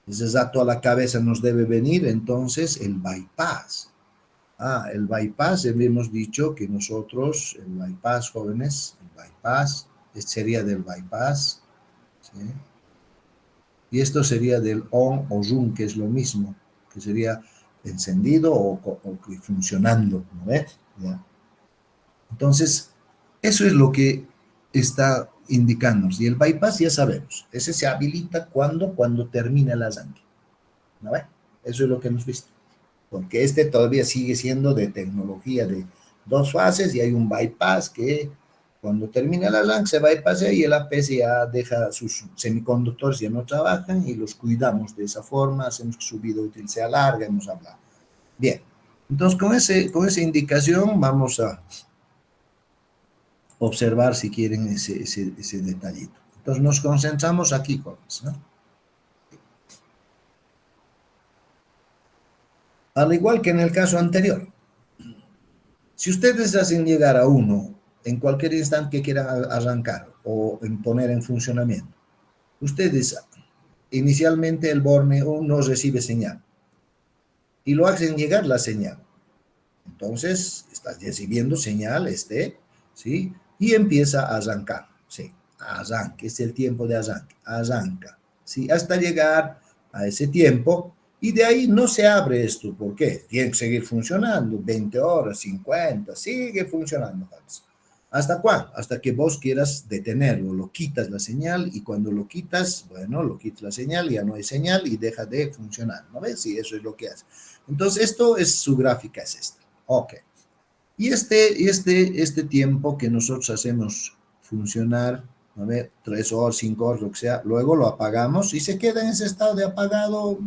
A: Ese dato a la cabeza nos debe venir, entonces, el bypass. El bypass, hemos dicho que nosotros, el bypass, jóvenes, el bypass, este sería del bypass, ¿sí? Y esto sería del on o zoom, que es lo mismo, que sería encendido o funcionando, ¿no ves? ¿Ya? Entonces, eso es lo que está indicándonos. Y el bypass ya sabemos, ese se habilita cuando termina la sangre, ¿no ves? Eso es lo que hemos visto. Porque este todavía sigue siendo de tecnología de dos fases y hay un bypass que cuando termina la LAN se bypassa y el APS ya deja sus semiconductores, ya no trabajan y los cuidamos de esa forma, hacemos que su vida útil sea larga, hemos hablado. Bien, entonces con esa indicación vamos a observar si quieren ese detallito. Entonces nos concentramos aquí, jóvenes, ¿no? Al igual que en el caso anterior, si ustedes hacen llegar a uno en cualquier instante que quieran arrancar o en poner en funcionamiento, ustedes inicialmente el borneo no recibe señal y lo hacen llegar la señal. Entonces, estás recibiendo señal, ¿sí? Y empieza a arrancar, ¿sí? Arranque, es el tiempo de arranque, arranca, ¿sí? Hasta llegar a ese tiempo y de ahí no se abre esto. ¿Por qué? Tiene que seguir funcionando, 20 horas, 50, sigue funcionando. ¿Hasta cuándo? Hasta que vos quieras detenerlo, lo quitas la señal y cuando lo quitas, bueno, lo quitas la señal, ya no hay señal y deja de funcionar, ¿no ves? Sí, eso es lo que hace. Entonces, esto es su gráfica, es esta. Ok. Y este tiempo que nosotros hacemos funcionar, ¿no ve? 3 horas, 5 horas, lo que sea, luego lo apagamos y se queda en ese estado de apagado.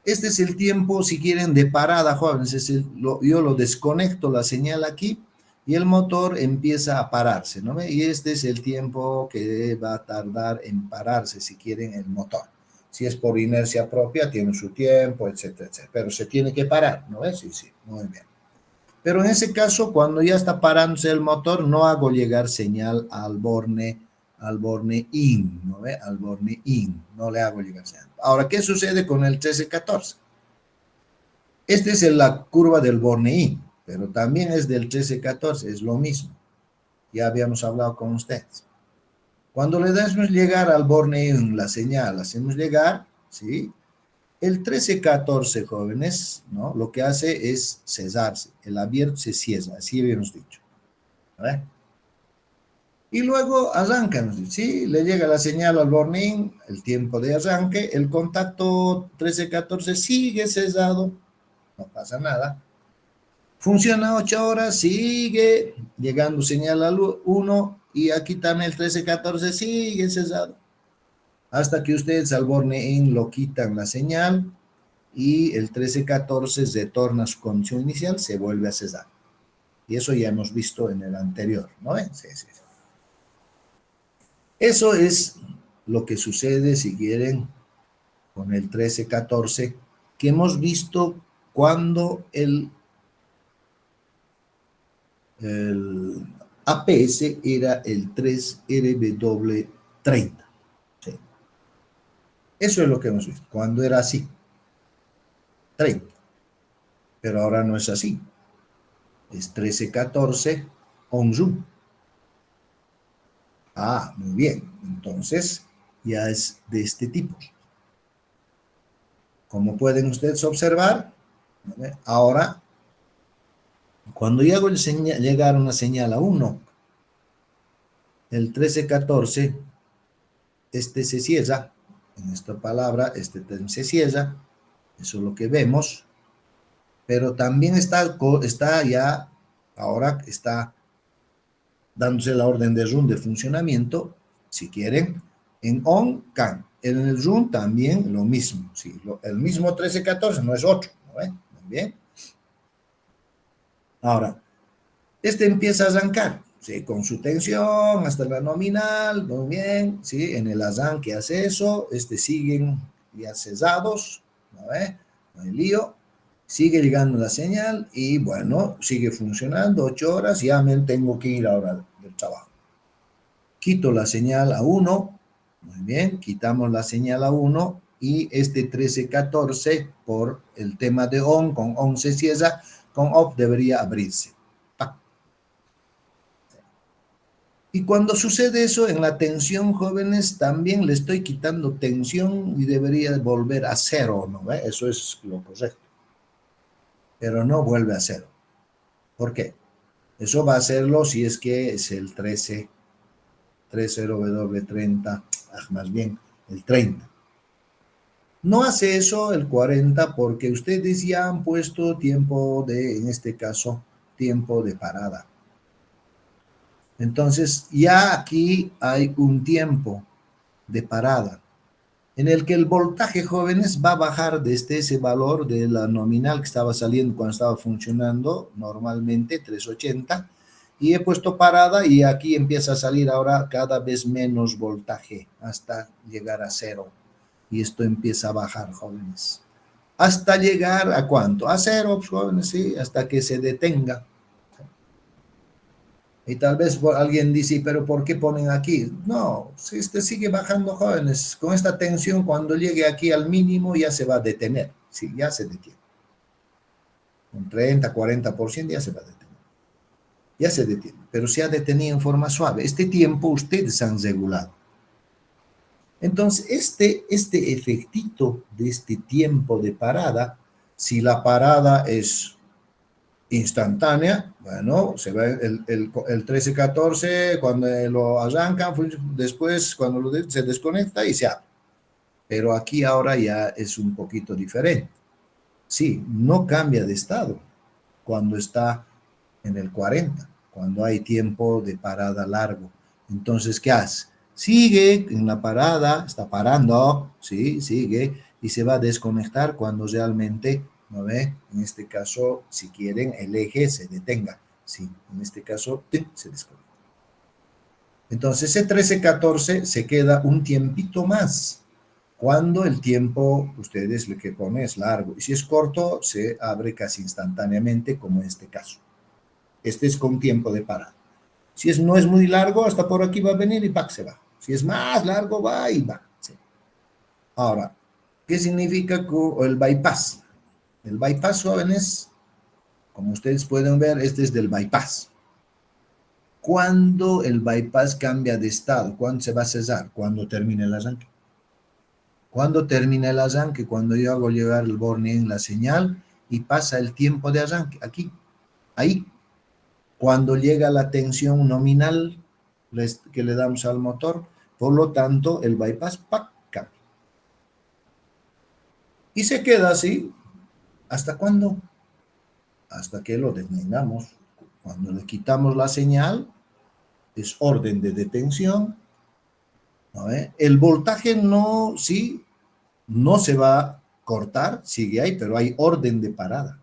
A: Este es el tiempo, si quieren, de parada, jóvenes. Yo lo desconecto la señal aquí y el motor empieza a pararse, ¿no ve? Y este es el tiempo que va a tardar en pararse, si quieren, el motor. Si es por inercia propia, tiene su tiempo, etcétera, etcétera. Pero se tiene que parar, ¿no ves? Sí, sí, muy bien. Pero en ese caso, cuando ya está parándose el motor, no hago llegar señal al borne in, ¿no ve? Al borne in, no le hago llegar señal. Ahora, ¿qué sucede con el 1314? Esta es la curva del borne in, pero también es del 1314, es lo mismo. Ya habíamos hablado con ustedes. Cuando le damos llegar al borne in la señal, hacemos llegar, ¿sí? El 1314, jóvenes, ¿no? Lo que hace es cesarse. El abierto se cierra, así habíamos dicho. ¿Vale? Y luego arrancan, ¿sí? Le llega la señal al borne, el tiempo de arranque, el contacto 1314 sigue cesado, no pasa nada. Funciona 8 horas, sigue llegando señal al 1 y aquí también el 1314 sigue cesado. Hasta que ustedes al borne-in lo quitan la señal y el 1314 retorna a su condición inicial, se vuelve a cesar. Y eso ya hemos visto en el anterior, ¿no ven? Sí, sí, sí. Eso es lo que sucede, si quieren, con el 1314, que hemos visto cuando el APS era el 3RW30. Sí. Eso es lo que hemos visto, cuando era así, 30. Pero ahora no es así. Es 1314 on zoom. Ah, muy bien. Entonces, ya es de este tipo. Como pueden ustedes observar, ¿vale? Ahora, cuando yo hago llegar una señal a 1, el 1314, este se cierra, en esta palabra, este se cierra, eso es lo que vemos, pero también está ya, ahora está dándose la orden de run de funcionamiento, si quieren, en on can. En el run también lo mismo, sí, el mismo 1314, no es otro, ¿no ven? Muy bien. Ahora, este empieza a arrancar, ¿sí? Con su tensión hasta la nominal, muy bien, ¿sí? En el arranque hace eso, siguen ya cesados, ¿no ve? No hay lío, sigue llegando la señal y bueno, sigue funcionando, 8 horas, ya me tengo que ir ahora del trabajo. Quito la señal a 1, muy bien, quitamos la señal a 1 y este 1314 por el tema de on, con on se cierra, con off debería abrirse. Y cuando sucede eso en la tensión, jóvenes, también le estoy quitando tensión y debería volver a cero, ¿no ve? Eso es lo correcto. Pero no vuelve a cero. ¿Por qué? Eso va a hacerlo si es que es el 30W30, más bien el 30. No hace eso el 40 porque ustedes ya han puesto tiempo de, en este caso, tiempo de parada. Entonces, ya aquí hay un tiempo de parada en el que el voltaje, jóvenes, va a bajar desde ese valor de la nominal que estaba saliendo cuando estaba funcionando normalmente, 380, y he puesto parada y aquí empieza a salir ahora cada vez menos voltaje hasta llegar a cero. Y esto empieza a bajar, jóvenes. Hasta llegar a ¿cuánto? A cero, jóvenes, sí, hasta que se detenga. Y tal vez alguien dice, pero ¿por qué ponen aquí? No, si sigue bajando, jóvenes, con esta tensión, cuando llegue aquí al mínimo ya se va a detener. Sí, ya se detiene. Un 30, 40% ya se va a detener. Ya se detiene, pero se ha detenido en forma suave. Este tiempo ustedes han regulado. Entonces, este efectito de este tiempo de parada, si la parada es instantánea, bueno, se ve el 13-14, cuando lo arrancan, después cuando se desconecta y se abre. Pero aquí ahora ya es un poquito diferente. Sí, no cambia de estado cuando está en el 40, cuando hay tiempo de parada largo. Entonces, ¿qué hace? Sigue en la parada, está parando, sí, sigue, y se va a desconectar cuando realmente, ¿no ve? En este caso, si quieren, el eje se detenga. Sí, en este caso, se desconecta. Entonces, ese 13-14 se queda un tiempito más. Cuando el tiempo, ustedes lo que ponen es largo. Y si es corto, se abre casi instantáneamente, como en este caso. Este es con tiempo de parada. Si es, no es muy largo, hasta por aquí va a venir y ¡pac! Se va. Si es más largo, va y va. Sí. Ahora, ¿qué significa el bypass? El bypass, jóvenes, como ustedes pueden ver, este es del bypass. ¿Cuándo el bypass cambia de estado? ¿Cuándo se va a cesar? Cuando termine el arranque. Cuando termina el arranque, cuando yo hago llegar el borne en la señal y pasa el tiempo de arranque, aquí, ahí. Cuando llega la tensión nominal que le damos al motor, por lo tanto, el bypass ¡pac! Cambia. Y se queda así, ¿hasta cuándo? Hasta que lo detengamos. Cuando le quitamos la señal, es orden de detención, ¿no? El voltaje no, sí, no se va a cortar, sigue ahí, pero hay orden de parada.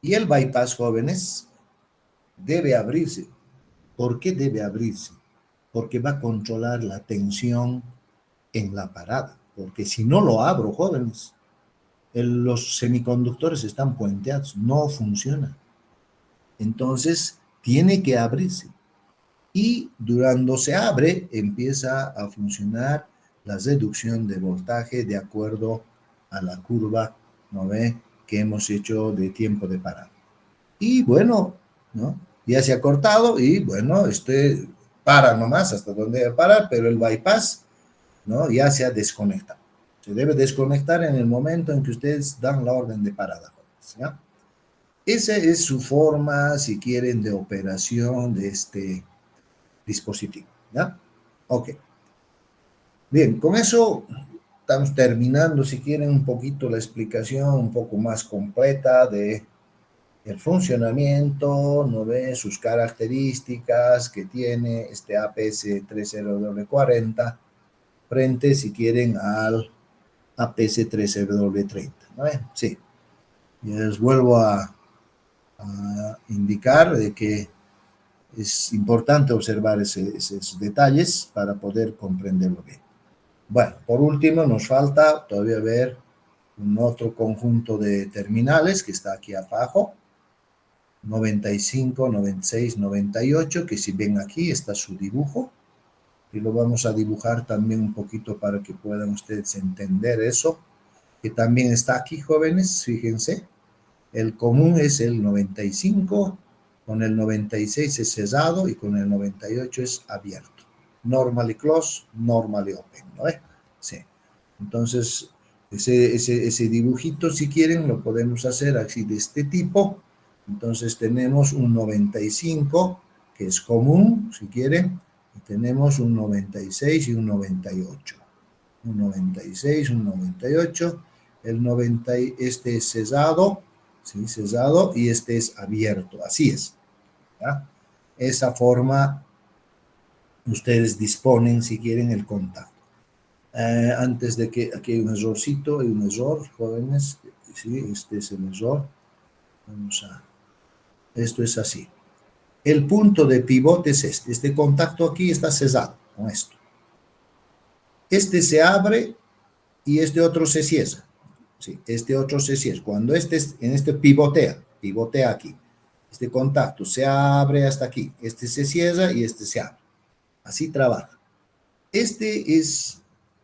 A: Y el bypass, jóvenes, debe abrirse. ¿Por qué debe abrirse? Porque va a controlar la tensión en la parada. Porque si no lo abro, jóvenes, los semiconductores están puenteados, no funciona. Entonces, tiene que abrirse. Y durante se abre, empieza a funcionar la reducción de voltaje de acuerdo a la curva, ¿no ve?, que hemos hecho de tiempo de parada. Y bueno, ¿no? Ya se ha cortado y bueno, para nomás hasta donde debe parar, pero el bypass, ¿no?, ya se ha desconectado. Se debe desconectar en el momento en que ustedes dan la orden de parada, ¿ya? Esa es su forma, si quieren, de operación de este dispositivo, ¿ya? Ok. Bien, con eso estamos terminando, si quieren, un poquito la explicación un poco más completa de el funcionamiento, ¿no ve?, sus características que tiene este APS 30W40 frente, si quieren, al APS 30W30, ¿no ve? Sí. Y les vuelvo a indicar de que es importante observar esos detalles para poder comprenderlo bien. Bueno, por último, nos falta todavía ver un otro conjunto de terminales que está aquí abajo, 95, 96, 98, que si ven aquí está su dibujo, y lo vamos a dibujar también un poquito para que puedan ustedes entender eso, que también está aquí, jóvenes, fíjense. El común es el 95, con el 96 es cerrado y con el 98 es abierto. Normally closed, normally open, ¿no es? Sí. Entonces, ese dibujito, si quieren, lo podemos hacer así de este tipo. Entonces, tenemos un 95, que es común, si quieren, y tenemos un 96 y un 98. Un 96, un 98. El 90, este es cerrado, ¿sí? Cerrado, y este es abierto, así es, ¿ya? Esa forma ustedes disponen, si quieren, el contacto. Antes de que, aquí hay un errorcito, hay un error, jóvenes, sí, este es el error, esto es así. El punto de pivote es este contacto aquí está cerrado con esto. Este se abre y este otro se cierra. Sí, este otro se cierra. Cuando en este pivotea aquí. Este contacto se abre hasta aquí. Este se cierra y este se abre. Así trabaja. Este es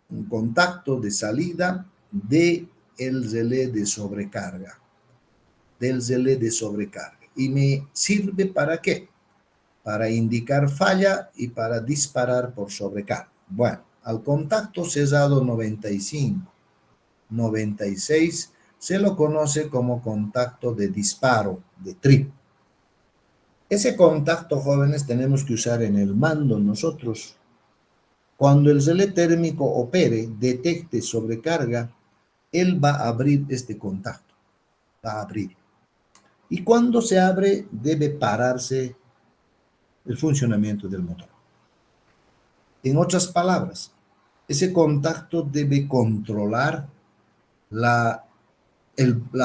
A: un contacto de salida del relé de sobrecarga. Del relé de sobrecarga. ¿Y me sirve para qué? Para indicar falla y para disparar por sobrecarga. Bueno, al contacto cerrado 95, 96, se lo conoce como contacto de disparo, de trip. Ese contacto, jóvenes, tenemos que usar en el mando nosotros. Cuando el relé térmico opere, detecte sobrecarga, él va a abrir este contacto, va a abrir. Y cuando se abre, debe pararse el funcionamiento del motor. En otras palabras, ese contacto debe controlar la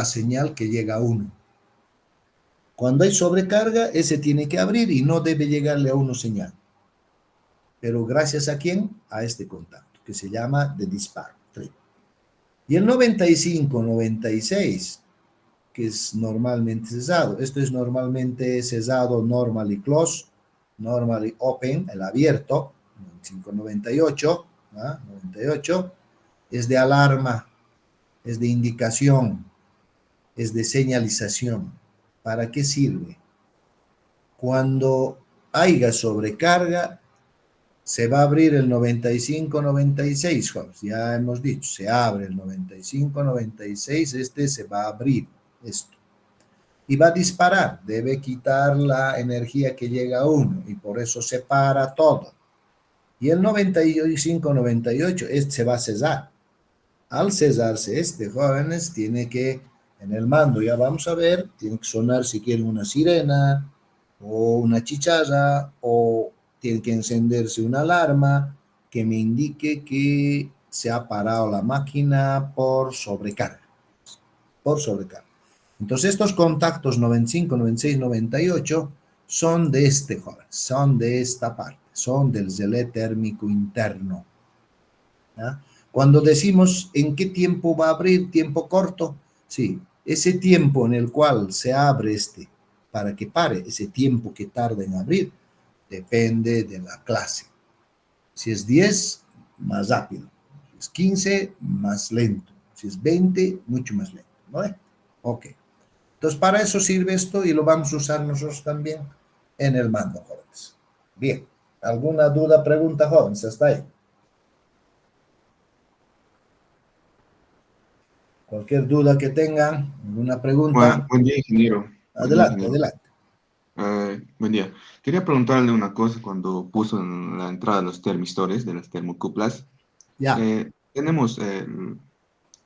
A: señal que llega a uno. Cuando hay sobrecarga, ese tiene que abrir y no debe llegarle a uno señal. Pero gracias a quién? A este contacto, que se llama de disparo. Y el 95, 96, que es normalmente cesado. Esto es normalmente cesado normally close, normally open, el abierto, 95, 98, ¿ah? 98, es de alarma, es de indicación, es de señalización. ¿Para qué sirve? Cuando haya sobrecarga, se va a abrir el 95, 96, ya hemos dicho, se abre el 95, 96, este se va a abrir, esto. Y va a disparar, debe quitar la energía que llega a uno, y por eso se para todo. Y el 95, 98, este se va a cesar. Al cesarse este, jóvenes, tiene que, en el mando, ya vamos a ver, tiene que sonar si quieren una sirena, o una chicharra, o tiene que encenderse una alarma que me indique que se ha parado la máquina por sobrecarga. Por sobrecarga. Entonces estos contactos 95, 96, 98 son de este, joven, son de esta parte, son del relé térmico interno. ¿Ya? Cuando decimos en qué tiempo va a abrir, tiempo corto, sí, ese tiempo en el cual se abre este para que pare, ese tiempo que tarda en abrir, depende de la clase. Si es 10, más rápido. Si es 15, más lento. Si es 20, mucho más lento. ¿No es? Ok. Entonces, para eso sirve esto y lo vamos a usar nosotros también en el mando, jóvenes. Bien. ¿Alguna duda, pregunta, jóvenes? Hasta ahí. Cualquier duda que tengan, alguna pregunta,
B: Buen día, ingeniero. Buen día,
A: adelante,
B: ingeniero.
A: adelante.
B: Buen día. Quería preguntarle una cosa cuando puso en la entrada los termistores de las termocuplas.
A: Ya.
B: Tenemos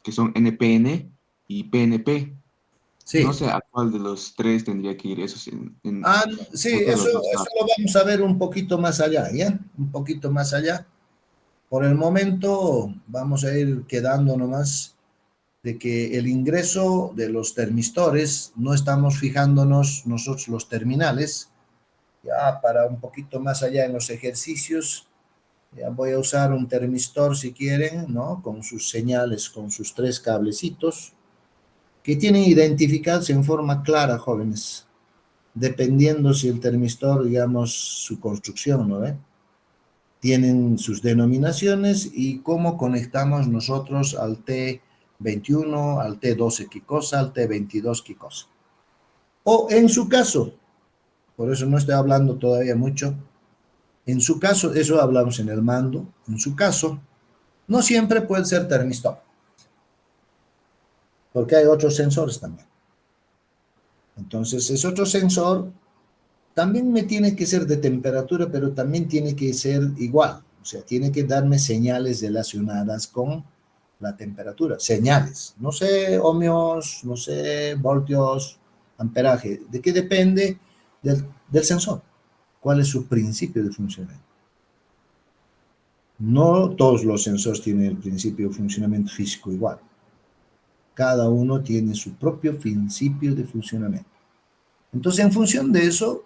B: que son NPN y PNP. No
A: Sí.
B: sé a cuál de los tres tendría que ir esos en
A: Ah, sí,
B: cualquiera de
A: eso
B: los dos
A: lo
B: casos.
A: vamos a ver un poquito más allá, ¿ya? Un poquito más allá. Por el momento vamos a ir quedando nomás de que el ingreso de los termistores no estamos fijándonos nosotros los terminales, ya para un poquito más allá en los ejercicios, ya voy a usar un termistor si quieren, ¿no? Con sus señales, con sus tres cablecitos, que tienen identificados en forma clara, jóvenes, dependiendo si el termistor, digamos, su construcción, ¿no ve? Tienen sus denominaciones y cómo conectamos nosotros al T21, al T12 qué cosa, al T22 qué cosa. O en su caso, por eso no estoy hablando todavía mucho, en su caso, eso hablamos en el mando, en su caso, no siempre puede ser termistor, porque hay otros sensores también. Entonces, ese otro sensor también me tiene que ser de temperatura, pero también tiene que ser igual. O sea, tiene que darme señales relacionadas con la temperatura. Señales. No sé ohmios, no sé voltios, amperaje. ¿De qué depende? Del sensor. ¿Cuál es su principio de funcionamiento? No todos los sensores tienen el principio de funcionamiento físico igual. Cada uno tiene su propio principio de funcionamiento. Entonces, en función de eso,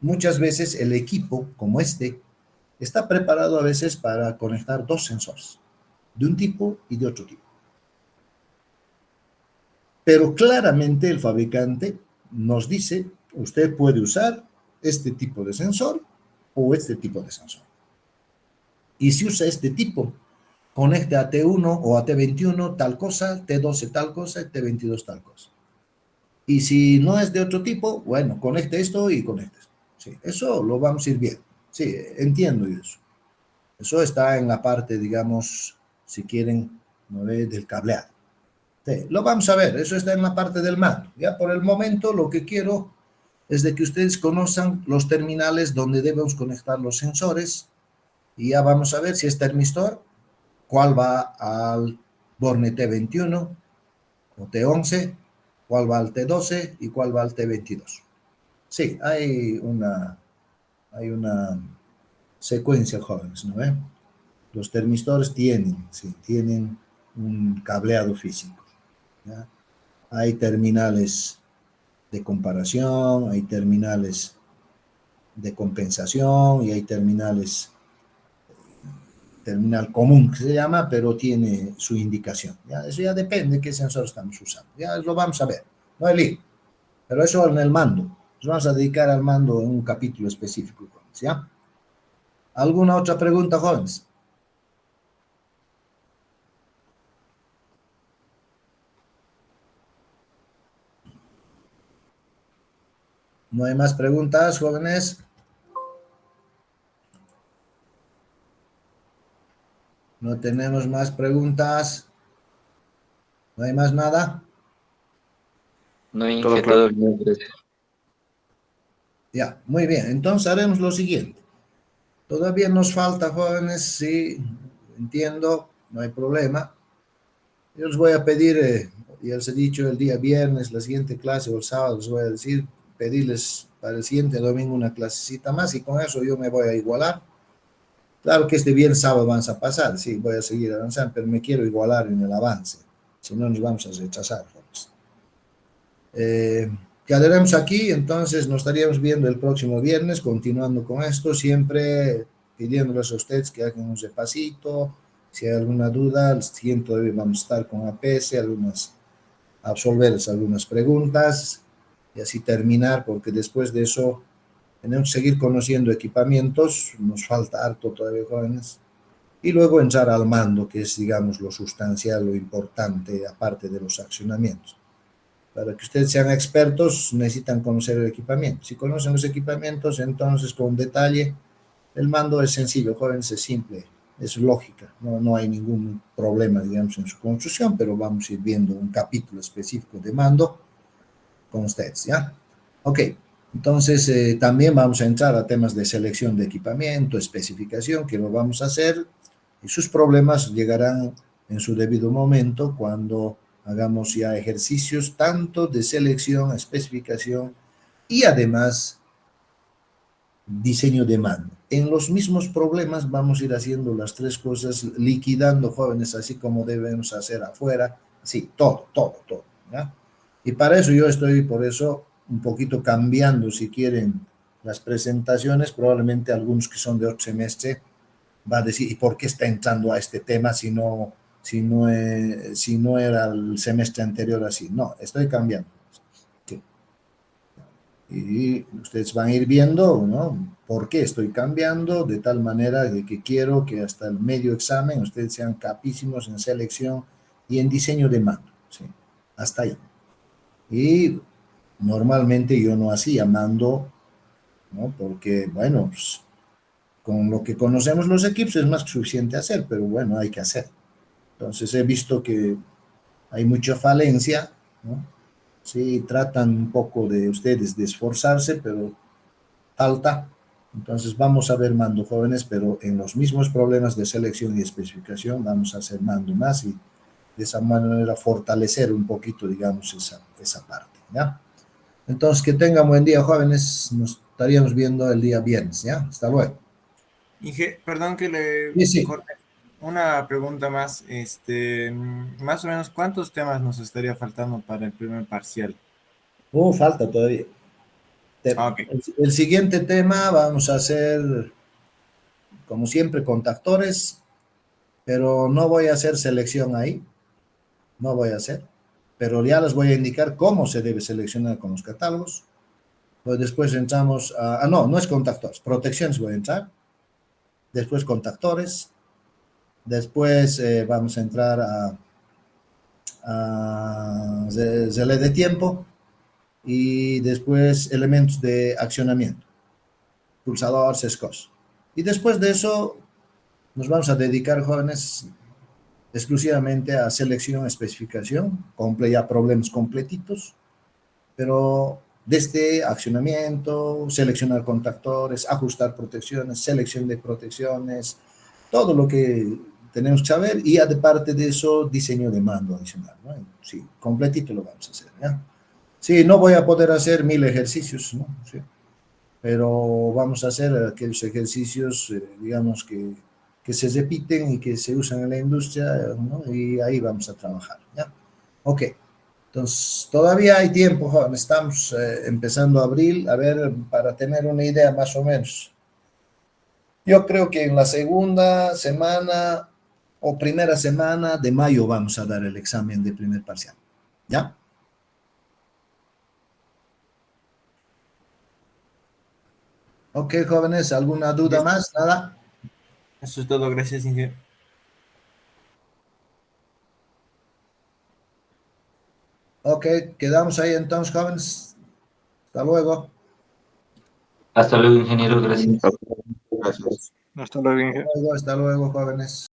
A: muchas veces el equipo, como este, está preparado a veces para conectar dos sensores, de un tipo y de otro tipo. Pero claramente el fabricante nos dice, usted puede usar este tipo de sensor o este tipo de sensor. Y si usa este tipo, conecte a T1 o a T21 tal cosa, T12 tal cosa, T22 tal cosa. Y si no es de otro tipo, bueno, conecte esto y conecte esto. Sí, eso lo vamos a ir viendo. Sí, entiendo eso. Eso está en la parte, digamos, si quieren, ¿no ve? Del cableado. Sí, lo vamos a ver, eso está en la parte del mando. Ya por el momento lo que quiero es de que ustedes conozcan los terminales donde debemos conectar los sensores y ya vamos a ver si es termistor, cuál va al borne T21 o T11, cuál va al T12 y cuál va al T22. Sí, hay una Hay una secuencia, jóvenes, ¿no ve? Los termistores tienen, sí, tienen un cableado físico, ¿ya? Hay terminales de comparación, hay terminales de compensación y hay terminal común que se llama, pero tiene su indicación. ¿Ya? Eso ya depende de qué sensor estamos usando. Ya lo vamos a ver, no hay lío. Pero eso en el mando. Nos vamos a dedicar al mando en un capítulo específico, ¿ya? ¿Alguna otra pregunta, jóvenes? ¿No hay más preguntas, jóvenes? ¿No tenemos más preguntas? ¿No hay más nada?
C: No,
B: Todo
C: Inge,
B: claro.
C: todo bien, gracias.
A: Ya, muy bien. Entonces haremos lo siguiente. Todavía nos falta, jóvenes, sí, entiendo, no hay problema. Yo les voy a pedir, ya les he dicho el día viernes, la siguiente clase o el sábado, les voy a decir, pedirles para el siguiente domingo una clasecita más y con eso yo me voy a igualar. Claro que este viernes sábado vamos a pasar, sí, voy a seguir avanzando, pero me quiero igualar en el avance, si no nos vamos a rechazar, jóvenes. Quedaremos aquí, entonces nos estaríamos viendo el próximo viernes, continuando con esto, siempre pidiéndoles a ustedes que hagan un repasito, si hay alguna duda, el siguiente hoy vamos a estar con APS, absolver algunas preguntas y así terminar, porque después de eso tenemos que seguir conociendo equipamientos, nos falta harto todavía, jóvenes, y luego entrar al mando, que es, digamos, lo sustancial, lo importante, aparte de los accionamientos. Para que ustedes sean expertos, necesitan conocer el equipamiento. Si conocen los equipamientos, entonces con detalle, el mando es sencillo, jóvenes, es simple, es lógica, no hay ningún problema, digamos, en su construcción, pero vamos a ir viendo un capítulo específico de mando con ustedes, ¿ya? Ok, entonces también vamos a entrar a temas de selección de equipamiento, especificación, que lo vamos a hacer, y sus problemas llegarán en su debido momento cuando hagamos ya ejercicios tanto de selección, especificación y además diseño de mando. En los mismos problemas vamos a ir haciendo las tres cosas, liquidando, jóvenes, así como debemos hacer afuera, sí, todo, ¿ya? Y para eso yo estoy, por eso, un poquito cambiando, si quieren, las presentaciones, probablemente algunos que son de otro semestre va a decir, ¿y por qué está entrando a este tema si no era el semestre anterior así? No, estoy cambiando. Sí. Y ustedes van a ir viendo, ¿no? ¿Por qué estoy cambiando? De tal manera de que quiero que hasta el medio examen ustedes sean capísimos en selección y en diseño de mando, ¿sí? Hasta ahí. Y normalmente yo no hacía mando, ¿no? Porque, bueno, pues, con lo que conocemos los equipos es más que suficiente hacer, pero bueno, hay que hacer. Entonces he visto que hay mucha falencia, ¿no? Sí, tratan un poco de ustedes de esforzarse, pero falta. Entonces vamos a ver mando, jóvenes, pero en los mismos problemas de selección y especificación vamos a hacer mando más y de esa manera fortalecer un poquito, digamos, esa parte, ¿ya? Entonces, que tengan buen día, jóvenes. Nos estaríamos viendo el día viernes, ¿ya? Hasta luego.
D: Inge, perdón que le
A: Sí, sí.
D: corte. Una pregunta más. Más o menos, ¿cuántos temas nos estaría faltando para el primer parcial?
A: Falta todavía.
D: Ok.
A: El siguiente tema vamos a hacer, como siempre, contactores, pero no voy a hacer selección ahí, no voy a hacer, pero ya les voy a indicar cómo se debe seleccionar con los catálogos. Pues después entramos no es contactores, protecciones voy a entrar, después contactores, después vamos a entrar a relé de tiempo y después elementos de accionamiento, pulsador, sesgos. Y después de eso nos vamos a dedicar, jóvenes, exclusivamente a selección, especificación, ya problemas completitos, pero desde accionamiento, seleccionar contactores, ajustar protecciones, selección de protecciones, todo lo que tenemos que saber y aparte de eso, diseño de mando adicional, ¿no? Sí, completito lo vamos a hacer, ¿ya? Sí, no voy a poder hacer 1000 ejercicios, ¿no? Sí. pero vamos a hacer aquellos ejercicios, digamos, que se repiten y que se usan en la industria, ¿no? Y ahí vamos a trabajar, ¿ya? Ok, entonces todavía hay tiempo, joven, estamos empezando abril, a ver, para tener una idea más o menos. Yo creo que en la segunda semana o primera semana de mayo vamos a dar el examen de primer parcial, ¿ya? Ok, jóvenes, ¿alguna duda más? ¿Nada?
D: Eso es todo, gracias, ingeniero.
A: Ok, quedamos ahí entonces, jóvenes. Hasta luego.
C: Hasta luego, ingeniero. Gracias.
B: Gracias.
E: Hasta luego, Inge.
A: Hasta luego, jóvenes.